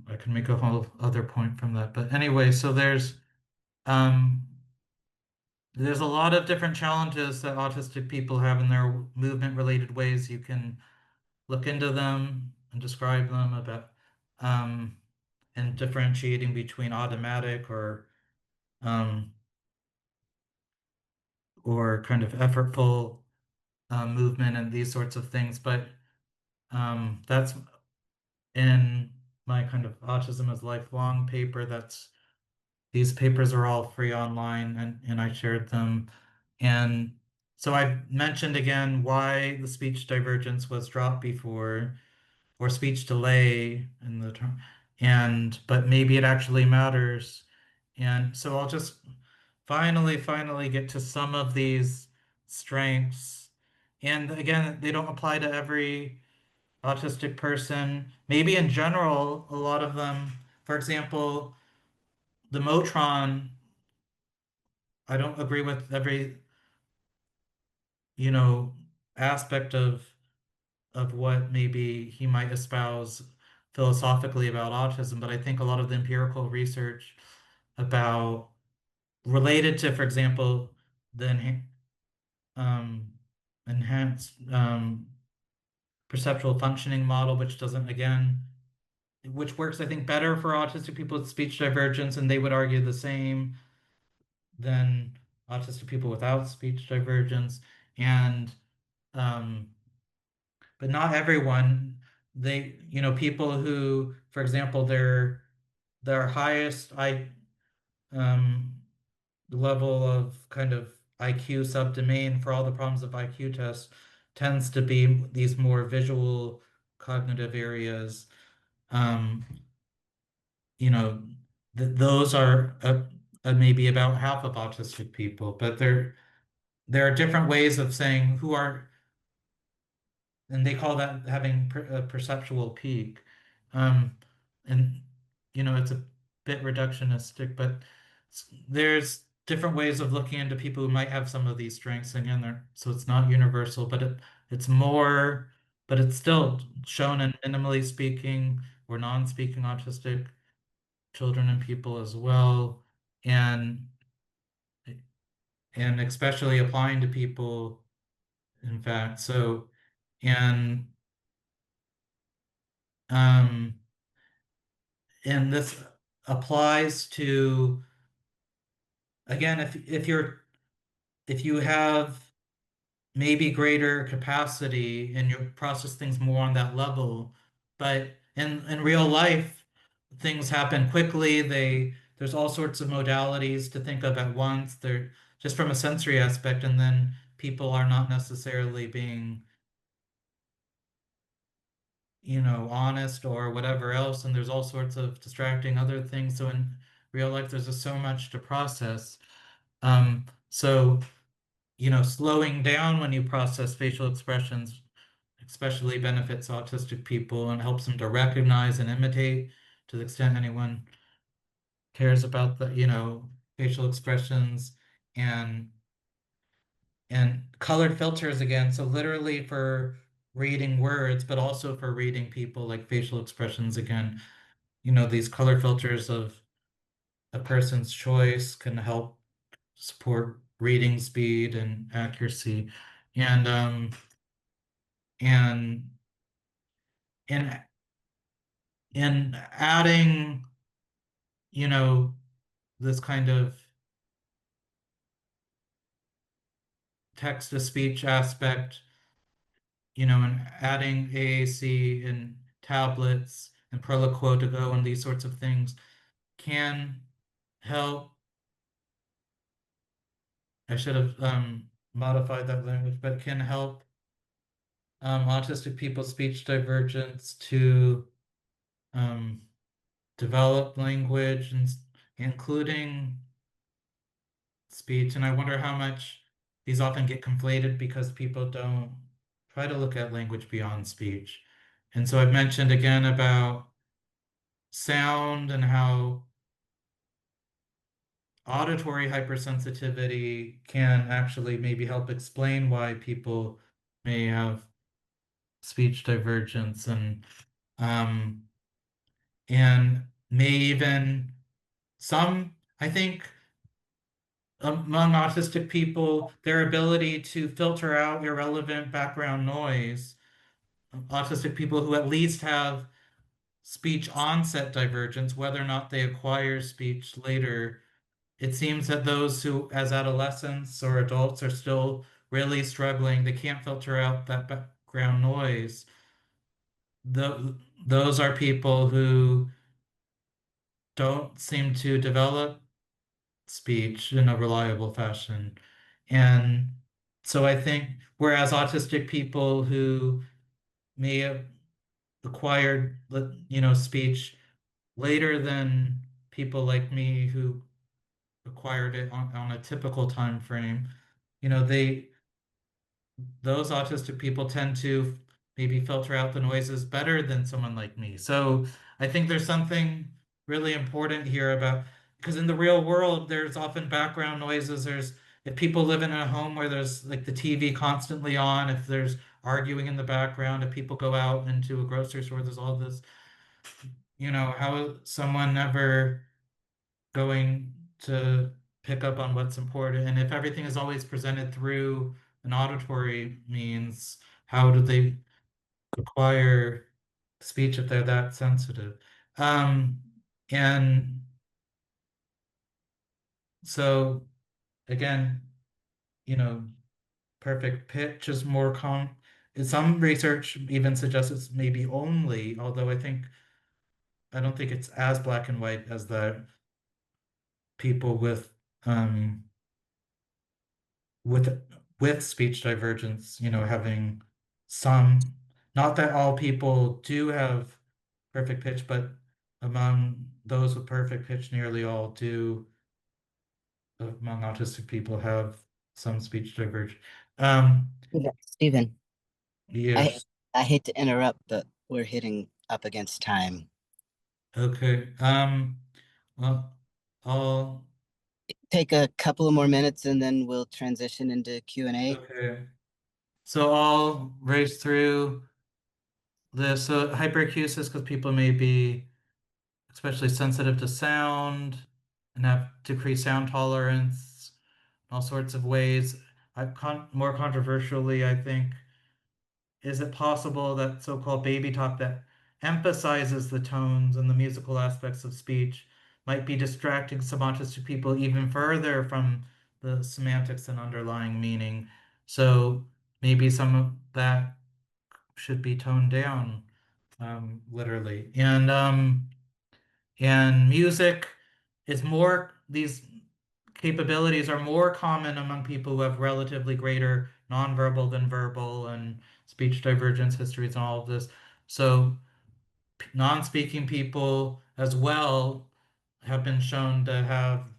I can make a whole other point from that, but anyway, so um there's a lot of different challenges that autistic people have in their movement related ways. You can look into them and describe them about um, and differentiating between automatic um, or kind of effortful movement and these sorts of things. But that's in my kind of autism as lifelong paper. These papers are all free online, and I shared them. And so I mentioned again why the speech divergence was dropped before, or speech delay in the term, but maybe it actually matters. And so I'll just finally get to some of these strengths. And again, they don't apply to every autistic person. Maybe in general, a lot of them, for example, the Motron, I don't agree with every, you know, aspect of what maybe he might espouse philosophically about autism, but I think a lot of the empirical research about related to, for example, the um, enhanced perceptual functioning model, which doesn't again, which works, I think, better for autistic people with speech divergence, and they would argue the same than autistic people without speech divergence. And um, but not everyone. People who, for example, their highest um, level of kind of IQ subdomain for all the problems of IQ tests tends to be these more visual cognitive areas. Um, you know, those are maybe about half of autistic people, but there are different ways of saying who are, and they call that having a perceptual peak. Um, and it's a bit reductionistic, but there's different ways of looking into people who might have some of these strengths. Again, so it's not universal, but it's more, but it's still shown in minimally speaking or non-speaking autistic children and people as well, and especially applying to people, in fact. So, and um and this applies to, again, if you have maybe greater capacity and you process things more on that level, but in real life, things happen quickly. There's all sorts of modalities to think of at once. They're just from a sensory aspect, and then people are not necessarily being, honest or whatever else, and there's all sorts of distracting other things. So in real life, there's just so much to process. So, slowing down when you process facial expressions especially benefits autistic people and helps them to recognize and imitate to the extent anyone cares about the, facial expressions and colored filters again. So literally for reading words, but also for reading people like facial expressions again. These color filters of a person's choice can help support reading speed and accuracy. And and in adding, you know, this kind of text to speech aspect, and adding AAC and tablets and Proloquo to go and these sorts of things can help. I should have modified that language, but can help autistic people's speech divergence to um, develop language and including speech. And I wonder how much these often get conflated because people don't try to look at language beyond speech. And so I've mentioned again about sound and how auditory hypersensitivity can actually maybe help explain why people may have speech divergence um and may even some, I think, among autistic people, their ability to filter out irrelevant background noise, autistic people who at least have speech onset divergence, whether or not they acquire speech later, it seems that those who, as adolescents or adults, are still really struggling, they can't filter out that background noise. Those are people who don't seem to develop speech in a reliable fashion. And so I think, whereas autistic people who may have acquired, speech later than people like me who acquired it on a typical time frame, they those autistic people tend to maybe filter out the noises better than someone like me. So I think there's something really important here about, because in the real world, there's often background noises. If people live in a home where there's like the TV constantly on, if there's arguing in the background, if people go out into a grocery store, there's all this, how is someone ever going to pick up on what's important? And if everything is always presented through an auditory means, how do they acquire speech if they're that sensitive? Um, and so again, you know, perfect pitch is more some research even suggests it's maybe only, although I don't think it's as black and white as the people um with with speech divergence, having some, not that all people do have perfect pitch, but among those with perfect pitch, nearly all do among autistic people have some speech divergence. Um, Yeah, Stephen, I yes. I hate to interrupt, but we're hitting up against time. Okay. Well, I'll, Take a couple of more minutes and then we'll transition into Q&A. okay. So I'll race through this. So hyperacusis, because people may be especially sensitive to sound and have decreased sound tolerance in all sorts of ways. More controversially, I think, is it possible that so-called baby talk that emphasizes the tones and the musical aspects of speech might be distracting some autistic people even further from the semantics and underlying meaning. So maybe some of that should be toned down, literally. And music is more, these capabilities are more common among people who have relatively greater nonverbal than verbal and speech divergence histories and all of this. So non-speaking people as well have been shown to have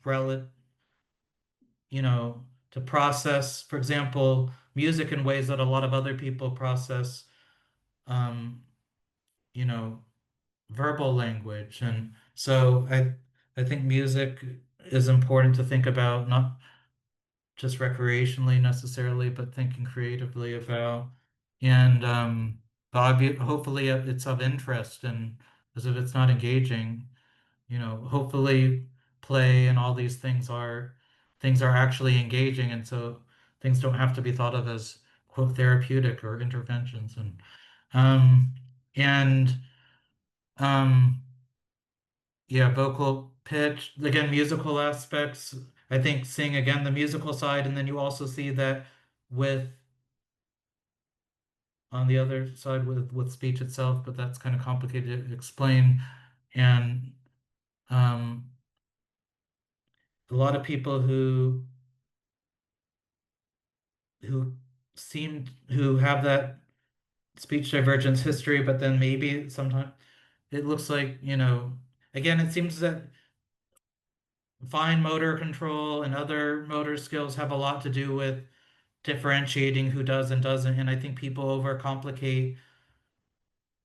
you know, to process, for example, music in ways that a lot of other people process, um, you know, verbal language. And so I think music is important to think about, not just recreationally necessarily, but thinking creatively about. And hopefully it's of interest, and because if it's not engaging, hopefully play and all these things are actually engaging, and so things don't have to be thought of as quote therapeutic or interventions. Um and um yeah, vocal pitch, again, musical aspects. I think seeing again the musical side, and then you also see that with on the other side with speech itself, but that's kind of complicated to explain. And um a lot of people who who have that speech divergence history, but then maybe sometimes it looks like, again, it seems that fine motor control and other motor skills have a lot to do with differentiating who does and doesn't. And I think people overcomplicate,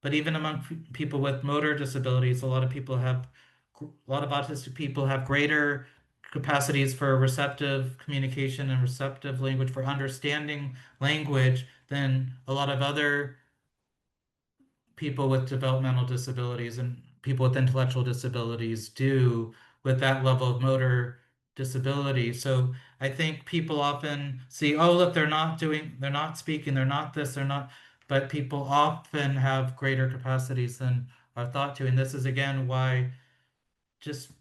but even among people with motor disabilities, a lot of autistic people have greater capacities for receptive communication and receptive language, for understanding language, than a lot of other people with developmental disabilities and people with intellectual disabilities do with that level of motor disability. So I think people often see, oh, look, they're not speaking, they're not this, they're not, but people often have greater capacities than are thought to. And this is again why just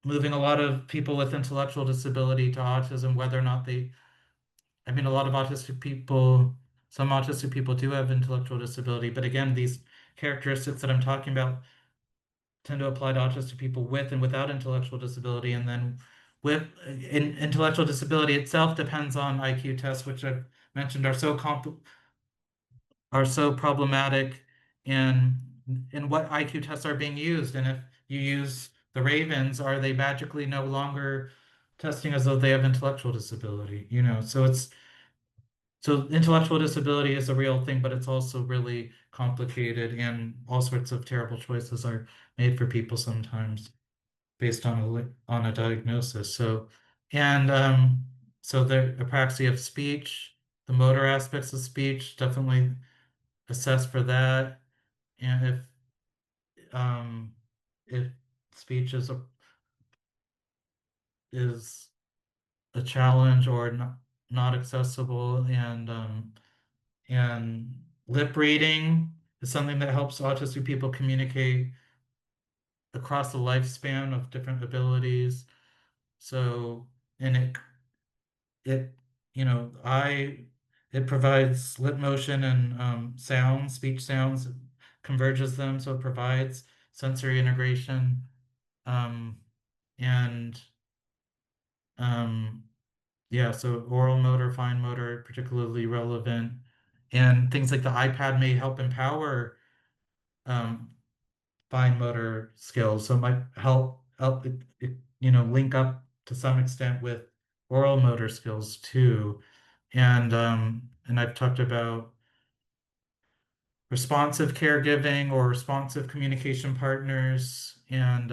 moving a lot of people with intellectual disability to autism, whether or not I mean, a lot of some autistic people do have intellectual disability, but again, these characteristics that I'm talking about tend to apply to autistic people with and without intellectual disability. And then intellectual disability itself depends on IQ tests, which I've mentioned are so problematic in what IQ tests are being used. And if you use the Ravens, are they magically no longer testing as though they have intellectual disability? So intellectual disability is a real thing, but it's also really complicated, and all sorts of terrible choices are made for people sometimes based on a diagnosis. So the apraxia of speech, the motor aspects of speech, definitely assess for that. And if speech is a challenge or not accessible, and lip reading is something that helps autistic people communicate across the lifespan of different abilities. So, and it, you know, it provides lip motion and sounds, speech sounds, converges them. So it provides sensory integration, um, and um, yeah, so oral motor, fine motor, particularly relevant. And things like the iPad may help empower um, fine motor skills. So it might help link up to some extent with oral motor skills too. And I've talked about responsive caregiving or responsive communication partners, and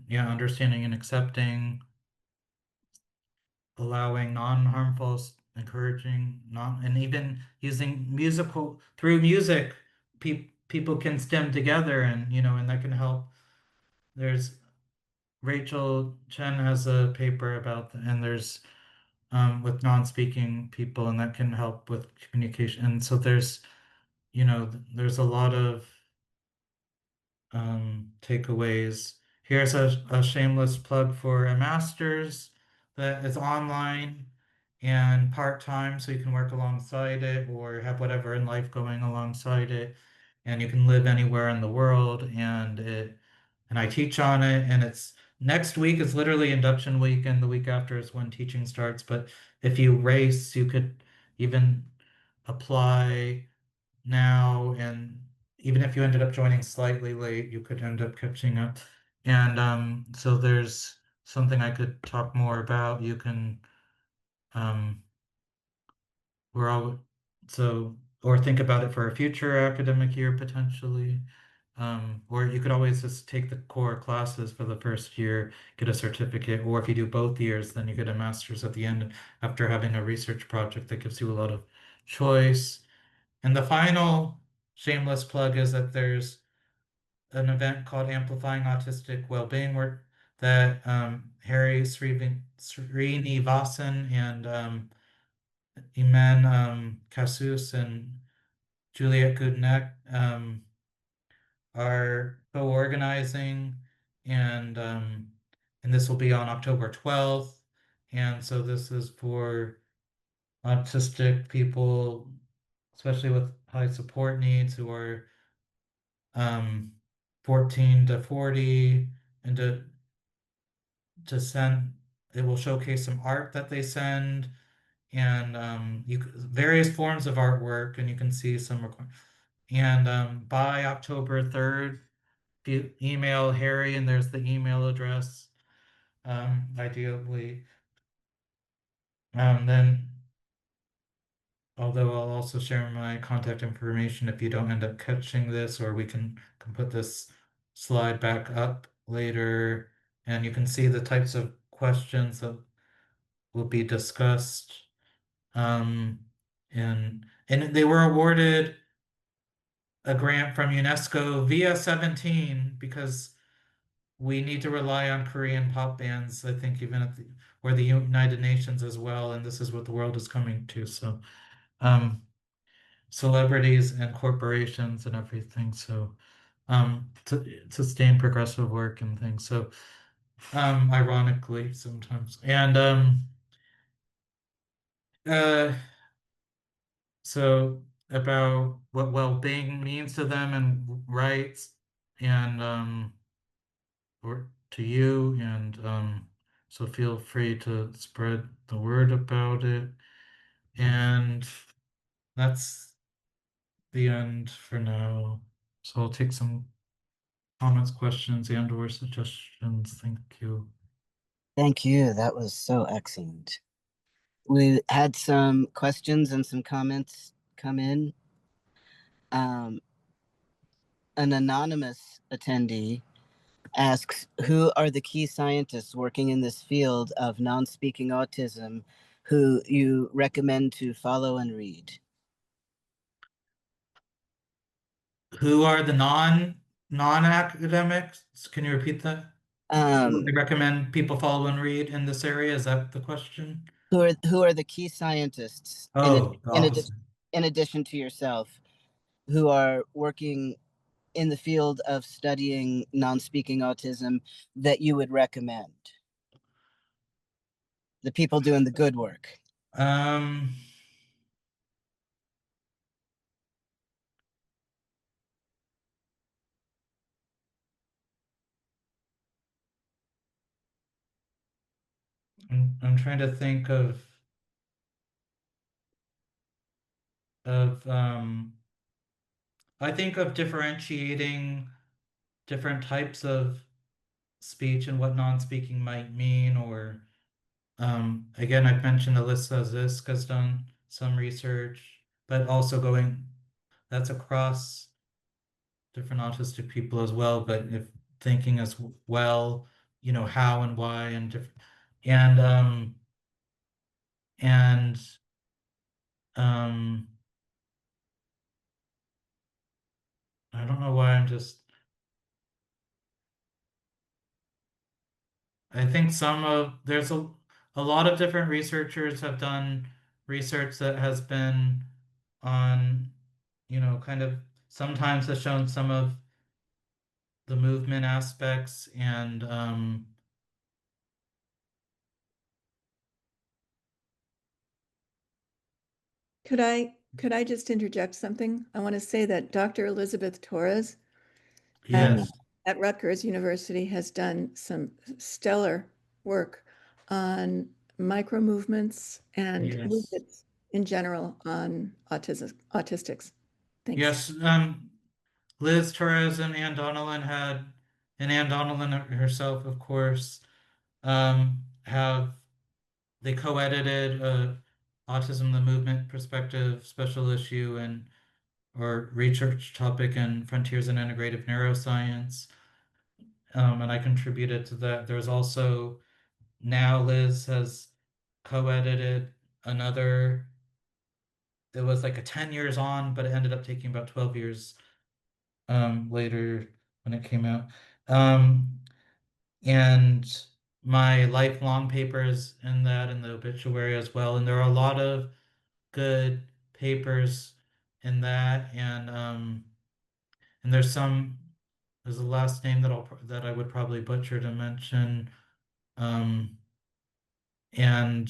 yeah, understanding and accepting, allowing non-harmful, encouraging, non, and even using through music, people can stem together, and that can help. There's Rachel Chen has a paper about, and there's with non-speaking people, and that can help with communication. And so there's there's a lot of takeaways. Here's a shameless plug for a master's that is online and part-time, so you can work alongside it or have whatever in life going alongside it. And you can live anywhere in the world, and I teach on it, and it's next week is literally induction week, and the week after is when teaching starts. But if you race, you could even apply now, and even if you ended up joining slightly late, you could end up catching up. And so there's something I could talk more about. You can um, we're all so or think about it for a future academic year potentially. Or you could always just take the core classes for the first year, get a certificate, or if you do both years, then you get a master's at the end after having a research project that gives you a lot of choice. And the final shameless plug is that there's an event called Amplifying Autistic Wellbeing where that Harry Srinivasan and Iman Casus and Juliet Goodneck are co-organizing, and this will be on October 12th. And so this is for autistic people, especially with high support needs, who are um, 14 to 40, and to send it will showcase some art that they send, and various forms of artwork, and you can see some and by October 3rd, if you email Harry, and there's the email address, ideally, then although I'll also share my contact information if you don't end up catching this, or we can put this slide back up later, and you can see the types of questions that will be discussed. Um, and they were awarded a grant from UNESCO via 17 because we need to rely on Korean pop bands, I think, even at or the United Nations as well, and this is what the world is coming to. So, um, celebrities and corporations and everything. So, to sustain progressive work and things. So, ironically, sometimes. And uh, so about what well-being means to them and rights, and or to you, and so feel free to spread the word about it. And that's the end for now. So I'll take some comments, questions, and or suggestions. Thank you. Thank you. That was so excellent. We had some questions and some comments come in. An anonymous attendee asks, who are the key scientists working in this field of non-speaking autism who you recommend to follow and read? Who are the non-academics? Can you repeat that? I Um, recommend people follow and read in this area. Is that the question? who are the key scientists Oh, the opposite. in addition to yourself who are working in the field of studying non-speaking autism that you would recommend? The people doing the good work. Um, I'm trying to think of I think of differentiating different types of speech and what non-speaking might mean, or again, I've mentioned Alyssa Zisk has done some research, but also that's across different autistic people as well, but if thinking as well, how and why and different, and and um I don't know why I think there's a lot of different researchers have done research that has been on kind of sometimes has shown some of the movement aspects and Could I just interject something? I want to say that Dr. Elizabeth Torres at, yes, at Rutgers University has done some stellar work on micro movements and yes, movements in general on autistics. Thanks. yes. Liz Torres and Ann Donnellan herself, of course, have they co-edited Autism the Movement Perspective special issue and or research topic in Frontiers in Integrative Neuroscience. And I contributed to that. There's also now Liz has co-edited another, it was like a 10 years on, but it ended up taking about 12 years later when it came out. And my lifelong papers in that in the obituary as well. And there are a lot of good papers in that. And there's a last name that I would probably butcher to mention. Um, and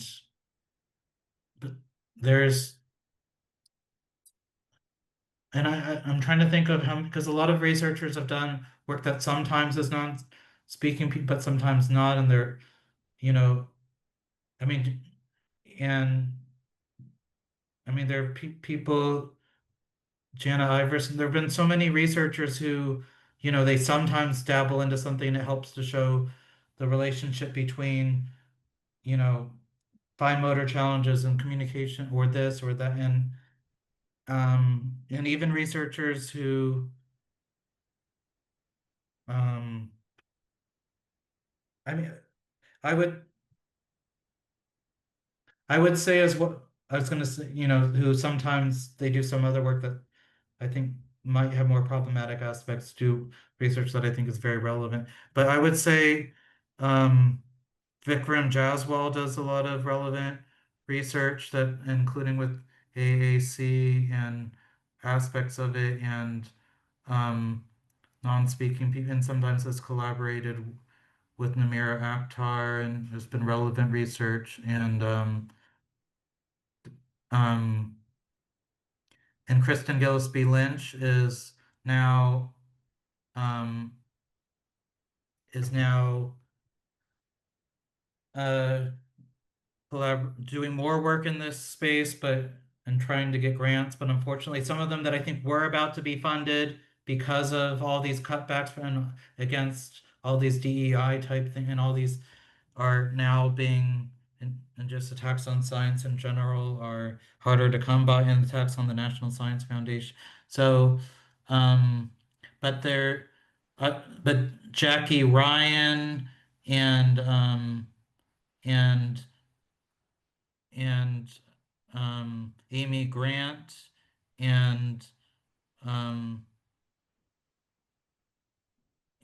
but there's and I'm trying to think of how because a lot of researchers have done work that sometimes is non-speaking people, but sometimes not, and they're you know I mean and I mean there are people Jana Iverson. There have been so many researchers who they sometimes dabble into something that helps to show the relationship between you know fine motor challenges and communication or this or that and even researchers who um I mean I would I would say as what I was going to say, who sometimes they do some other work that I think might have more problematic aspects to research that I think is very relevant. But I would say um, Vikram Jaswal does a lot of relevant research that, including with AAC and aspects of it, and um, non-speaking people, and sometimes has collaborated with Namira Akhtar, and there's been relevant research, um, and Kristen Gillespie Lynch now um, is now uh, doing more work in this space, but and trying to get grants. But unfortunately, some of them that I think were about to be funded because of all these cutbacks and against all these DEI type thing and all these are now being and just attacks on science in general are harder to come by and attacks on the National Science Foundation. So, um, but but Jackie Ryan and and and Amy Grant and um,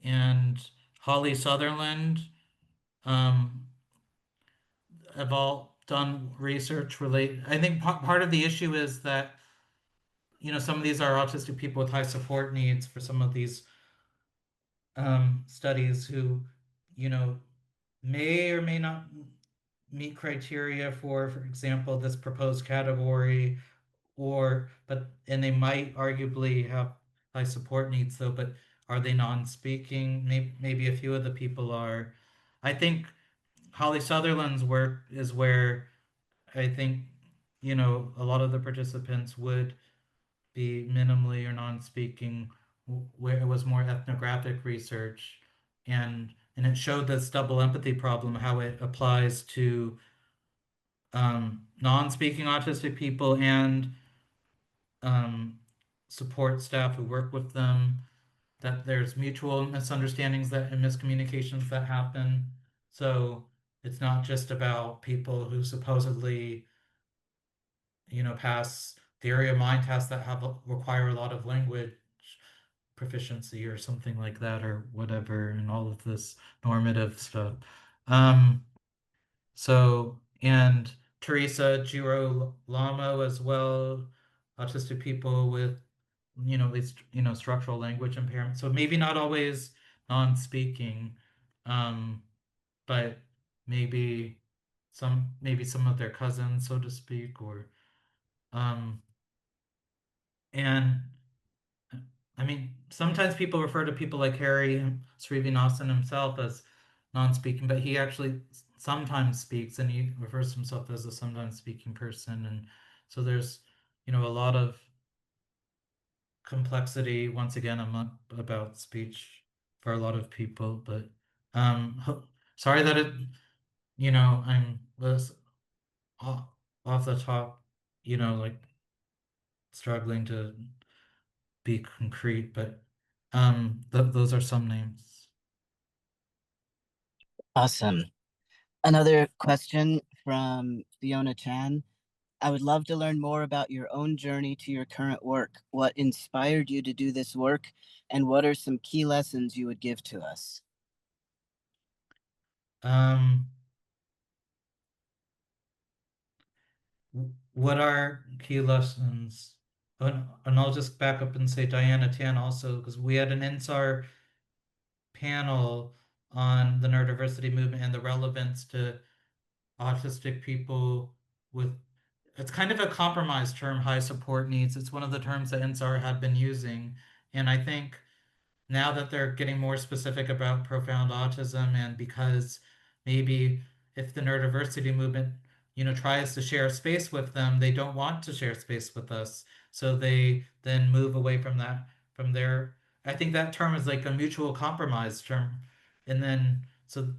and Holly Sutherland um, have all done research related. I think part of the issue is that some of these are autistic people with high support needs for some of these studies who you know may or may not meet criteria for example, this proposed category and they might arguably have high support needs though, but are they non-speaking? Maybe a few of the people are. I think Holly Sutherland's work is where I think, a lot of the participants would be minimally or non-speaking, where it was more ethnographic research, and it showed this double empathy problem, how it applies to non-speaking autistic people and um, support staff who work with them, that there's mutual misunderstandings and miscommunications that happen. So it's not just about people who supposedly, pass theory of mind tests that require a lot of language proficiency or something like that or whatever, and all of this normative stuff. Um, and Teresa Girolamo as well, autistic people with at least, structural language impairment. So maybe not always non-speaking, but maybe some of their cousins, so to speak, or um, and I mean, sometimes people refer to people like Harry Srinivasan himself as non-speaking, but he actually sometimes speaks, and he refers to himself as a sometimes speaking person. And so there's, a lot of complexity once again about speech for a lot of people. But sorry that I'm off, off the top, like struggling to be concrete, but those are some names. Awesome. Another question from Fiona Chan. I would love to learn more about your own journey to your current work. What inspired you to do this work, and what are some key lessons you would give to us? Um, what are key lessons? And I'll just back up and say Diana Tan also, because we had an NSAR panel on the neurodiversity movement and the relevance to autistic people with, it's kind of a compromised term, high support needs. It's one of the terms that NSAR had been using. And I think now that they're getting more specific about profound autism, and because maybe if the neurodiversity movement tries to share space with them, they don't want to share space with us, so they then move away from that, from their, I think that term is like a mutual compromise term. And then so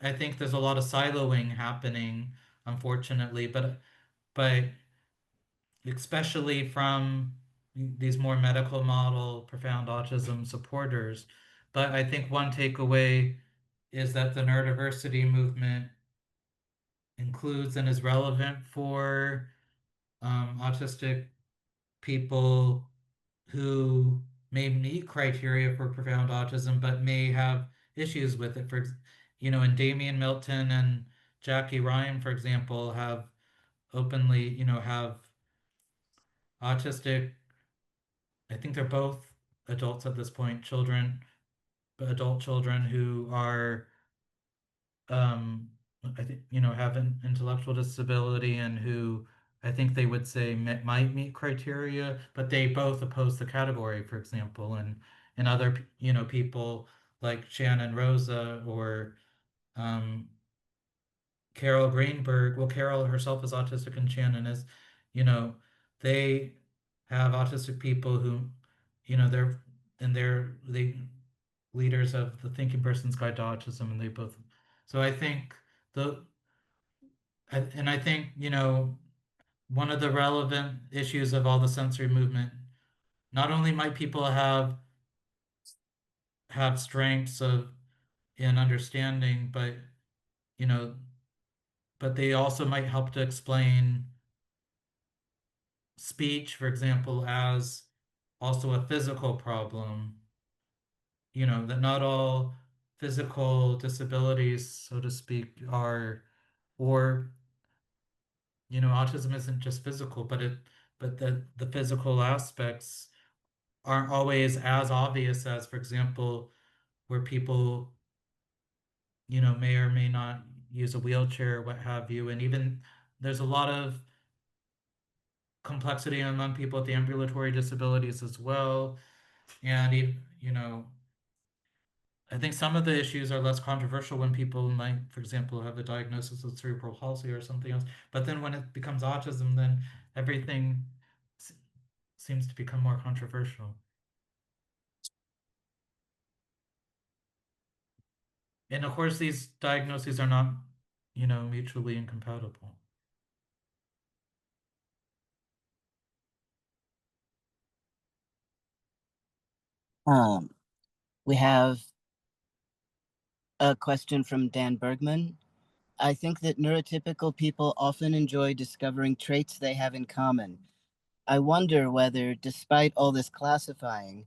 I think there's a lot of siloing happening, unfortunately, but especially from these more medical model profound autism supporters. But I think one takeaway is that the neurodiversity movement includes and is relevant for autistic people who may meet criteria for profound autism, but may have issues with it. And Damian Milton and Jackie Ryan, for example, have openly, have autistic. I think they're both adults at this point, children, but adult children who are, I think, have an intellectual disability, and who I think they would say might meet criteria, but they both oppose the category, for example, and other, people like Shannon Rosa or um, Carol Greenberg. Well, Carol herself is autistic, and Shannon is, you know, they have autistic people who, they're the leaders of the Thinking Person's Guide to Autism, and they both. So I think the, and I think, one of the relevant issues of all the sensory movement, not only might people have strengths of in understanding, you know, but they also might help to explain speech, for example, as also a physical problem. That not all physical disabilities, so to speak, are, or, autism isn't just physical, but the physical aspects aren't always as obvious as, for example, where people, may or may not use a wheelchair, what have you. And even there's a lot of complexity among people with the ambulatory disabilities as well. And I think some of the issues are less controversial when people might, for example, have a diagnosis of cerebral palsy or something else. But then when it becomes autism, then everything s- seems to become more controversial. And of course, these diagnoses are not, mutually incompatible. Um, we have a question from Dan Bergman. I think that neurotypical people often enjoy discovering traits they have in common. I wonder whether, despite all this classifying,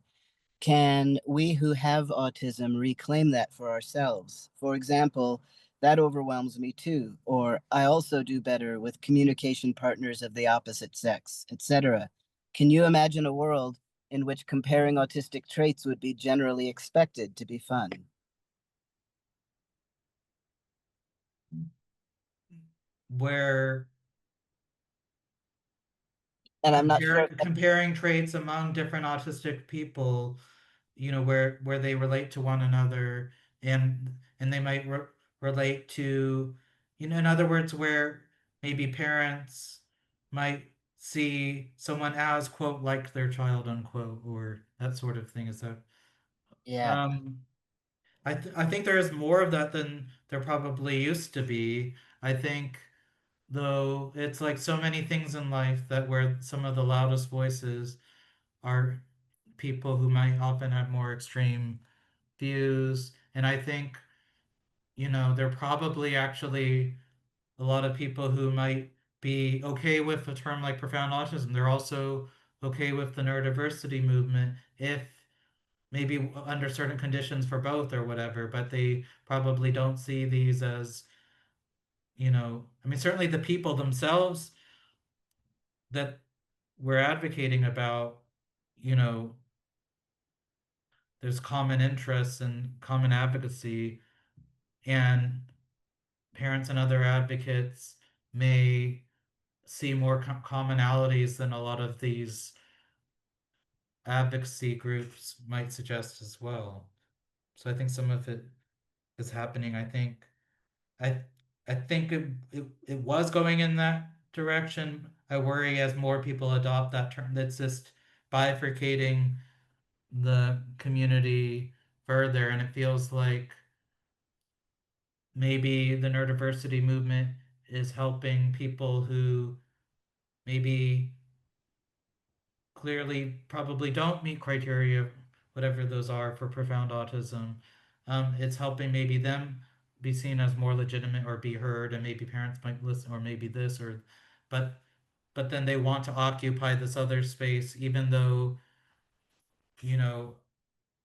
can we who have autism reclaim that for ourselves? For example, that overwhelms me too, or I also do better with communication partners of the opposite sex, etc. Can you imagine a world in which comparing autistic traits would be generally expected to be fun. Where And I'm not sure. comparing traits among different autistic people, where they relate to one another, and they might relate to, in other words, where maybe parents might see someone as quote like their child unquote, or that sort of thing. Is that Yeah. um I think there is more of that than there probably used to be. I think, though, it's like so many things in life that where some of the loudest voices are people who might often have more extreme views. And I think, there are probably actually a lot of people who might be okay with a term like profound autism. They're also okay with the neurodiversity movement if maybe under certain conditions for both or whatever, but they probably don't see these as, I mean, certainly the people themselves that we're advocating about, you know, there's common interests and common advocacy, and parents and other advocates may see more commonalities than a lot of these advocacy groups might suggest as well. So I think some of it is happening. I I think it was going in that direction. I worry as more people adopt that term that's just bifurcating the community further, and it feels like maybe the neurodiversity movement is helping people who maybe clearly probably don't meet criteria, whatever those are, for profound autism. It's helping maybe them be seen as more legitimate or be heard, and maybe parents might listen, or maybe this, but but then they want to occupy this other space, even though, you know,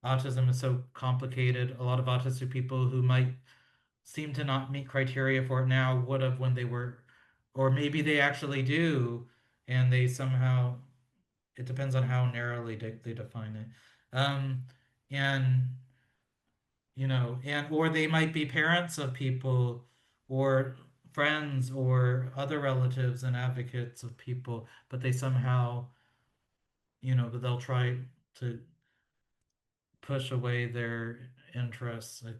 autism is so complicated. A lot of autistic people who might seem to not meet criteria for it now would have when they were, or maybe they actually do, and they somehow, it depends on how narrowly they define it. Um, and, or they might be parents of people, or friends, or other relatives and advocates of people, but they somehow, but they'll try to push away their interests. I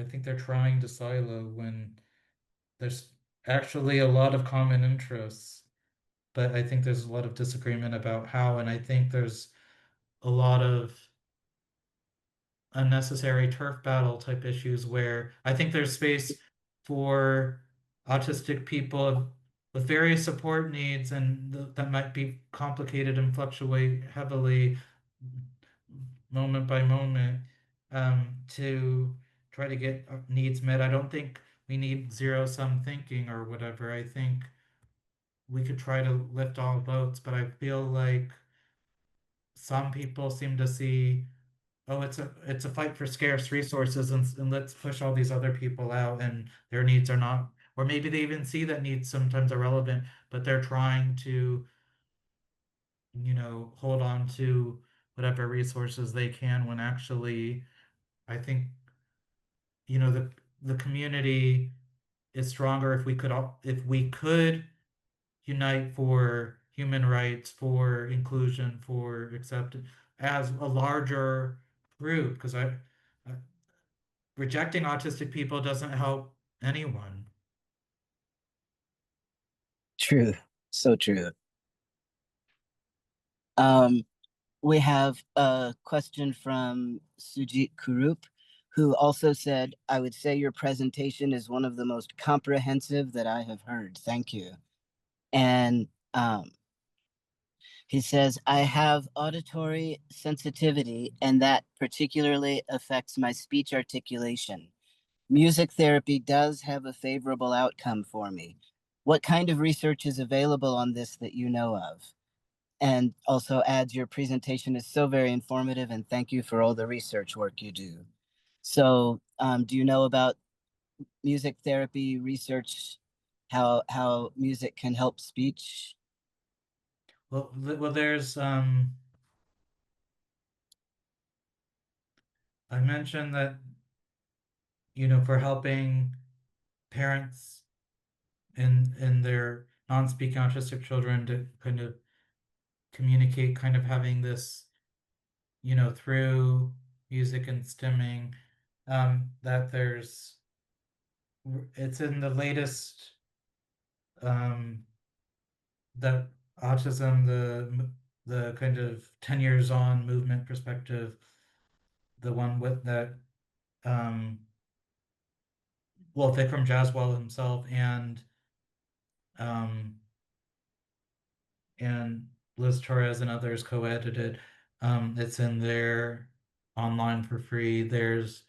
think they're trying to silo when there's actually a lot of common interests, but I think there's a lot of disagreement about how, and I think there's a lot of unnecessary turf battle type issues where I think there's space for autistic people with various support needs, and that might be complicated and fluctuate heavily moment by moment, to try to get needs met. I don't think we need zero sum thinking or whatever. I think we could try to lift all boats, but I feel like some people seem to see, oh, it's a fight for scarce resources, and let's push all these other people out, and their needs are not, or maybe they even see that needs sometimes are relevant, but they're trying to, hold on to whatever resources they can, when actually I think, the community is stronger if we could unite for human rights, for inclusion, for acceptance as a larger group. Because rejecting autistic people doesn't help anyone. True. So true. Um, we have a question from Sujit Kurup, who also said, I would say your presentation is one of the most comprehensive that I have heard. Thank you. And he says, I have auditory sensitivity, and that particularly affects my speech articulation. Music therapy does have a favorable outcome for me. What kind of research is available on this that you know of? And also adds, your presentation is so very informative, and thank you for all the research work you do. So do you know about music therapy research, how music can help speech? Well, there's I mentioned that, for helping parents in their non-speaking autistic children to kind of communicate, kind of having this, through music and stimming, that it's in the latest, um, that autism, the kind of 10 years on movement perspective, the one with that, um, well, Vikram Jaswal himself um, and Liz Torres and others co-edited. It's in there online for free. There's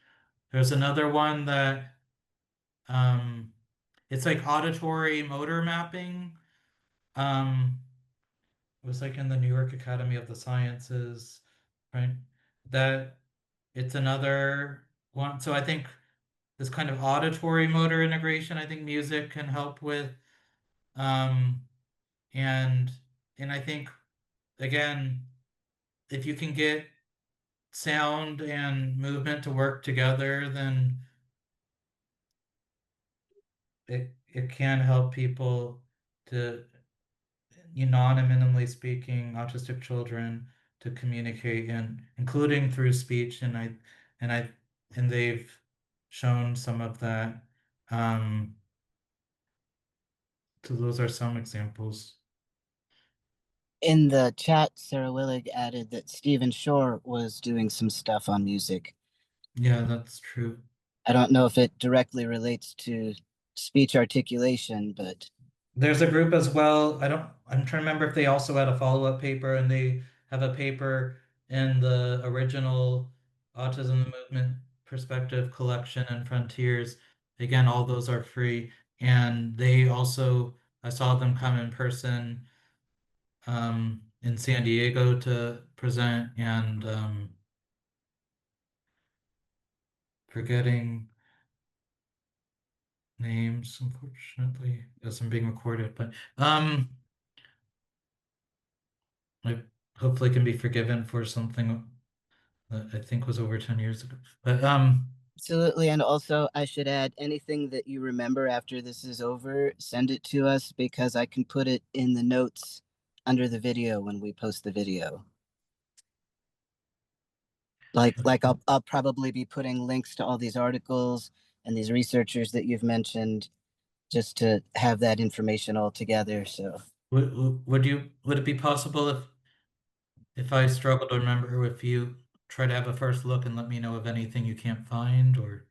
another one that um, it's like auditory motor mapping. Um, it was like in the New York Academy of the Sciences, right? That it's another one. So I think this kind of auditory motor integration, I think music can help with. Um, and and I think again, if you can get sound and movement to work together, then it can help people to, non and minimally speaking autistic children to communicate, and including through speech. And I and they've shown some of that. Um, so those are some examples. In the chat, Sarah Willig added that Stephen Shore was doing some stuff on music. Yeah, that's true. I don't know if it directly relates to speech articulation, but There's a group as well. I'm trying to remember if they also had a follow-up paper, and they have a paper in the original Autism Movement Perspective Collection and Frontiers. Again, all those are free. And they also, I saw them come in person in San Diego to present, and forgetting names, unfortunately, as I'm being recorded. But I hopefully can be forgiven for something that I think was over 10 years ago. But absolutely. And also, I should add anything that you remember after this is over, send it to us because I can put it in the notes under the video when we post the video. Like I'll probably be putting links to all these articles and these researchers that you've mentioned just to have that information all together. So would it be possible if I struggle to remember, if you try to have a first look and let me know of anything you can't find, or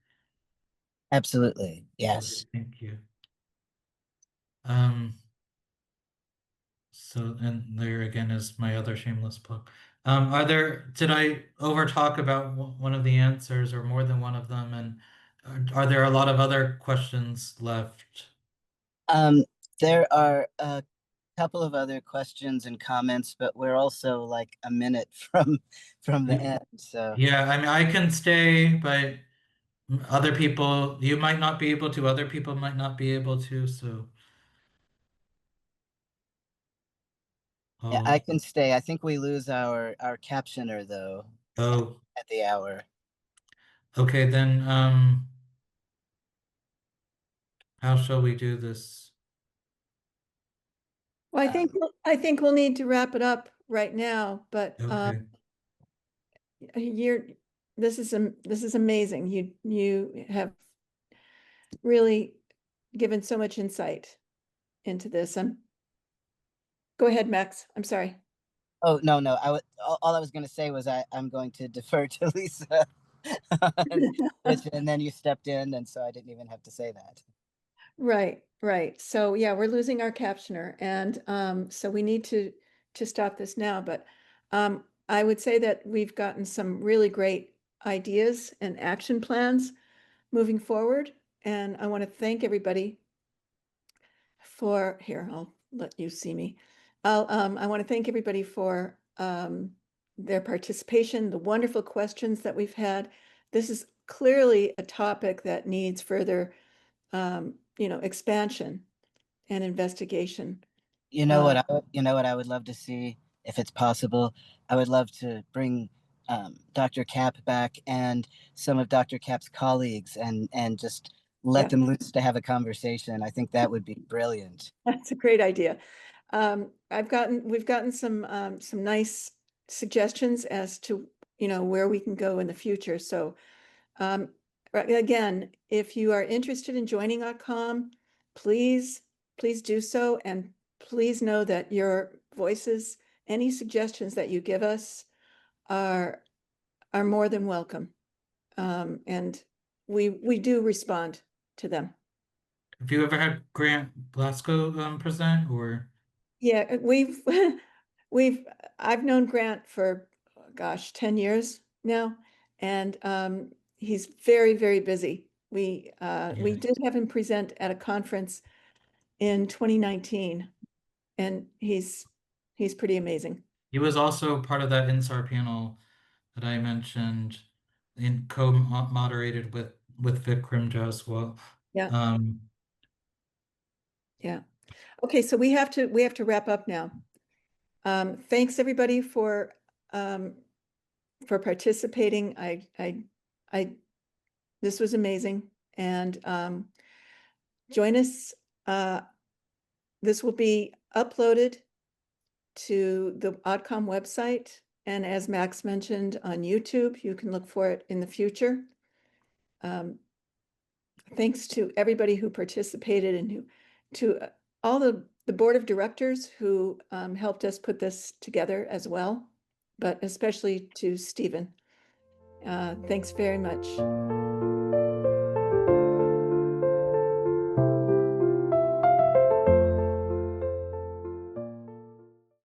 absolutely, okay, yes. thank you. Um so, and there again is my other shameless plug. Did I over talk about one of the answers or more than one of them? And are there a lot of other questions left? Um, there are a couple of other questions and comments, but we're also like a minute from the end. So Yeah, I mean, I can stay, but other people, you might not be able to, other people might not be able to, so yeah, I I'll, can stay. I think we lose our captioner though oh, at the hour. okay, then, how shall we do this? Well, Um, I think we'll need to wrap it up right now, but Okay, you're this is amazing. You have really given so much insight into this. Go ahead, Max. I'm sorry. oh no, all I was going to say was I'm going to defer to Lisa, and then you stepped in, and so I didn't even have to say that. Right, right. So yeah, we're losing our captioner, and so we need to stop this now. But I would say that we've gotten some really great ideas and action plans moving forward, and I want to thank everybody for here. I'll let you see me. I want to thank everybody for their participation, the wonderful questions that we've had. This is clearly a topic that needs further expansion and investigation. You know what I would love to see if it's possible. I would love to bring Dr. Kapp back and some of Dr. Kapp's colleagues and just let Yeah, them loose to have a conversation. I think that would be brilliant. that's a great idea. We've gotten some nice suggestions as to, where we can go in the future. So, again, if you are interested in joining AutCom, please do so, and please know that your voices, any suggestions that you give us, are more than welcome, and we do respond to them. Have you ever had Grant Blasco present or? Yeah, we've I've known Grant for, gosh, 10 years now, and he's very, very busy. We Yeah. did have him present at a conference in 2019, and he's pretty amazing. He was also part of that INSAR panel that I mentioned, in co-moderated with Vikram Jaswal. Yeah, Um, yeah. Okay, so we have to wrap up now. Thanks everybody for participating. I this was amazing, and join us. This will be uploaded to the AutCom website, and as Max mentioned, on YouTube. You can look for it in the future. Thanks to everybody who participated, and to all the board of directors who helped us put this together as well, but especially to Stephen. Thanks very much.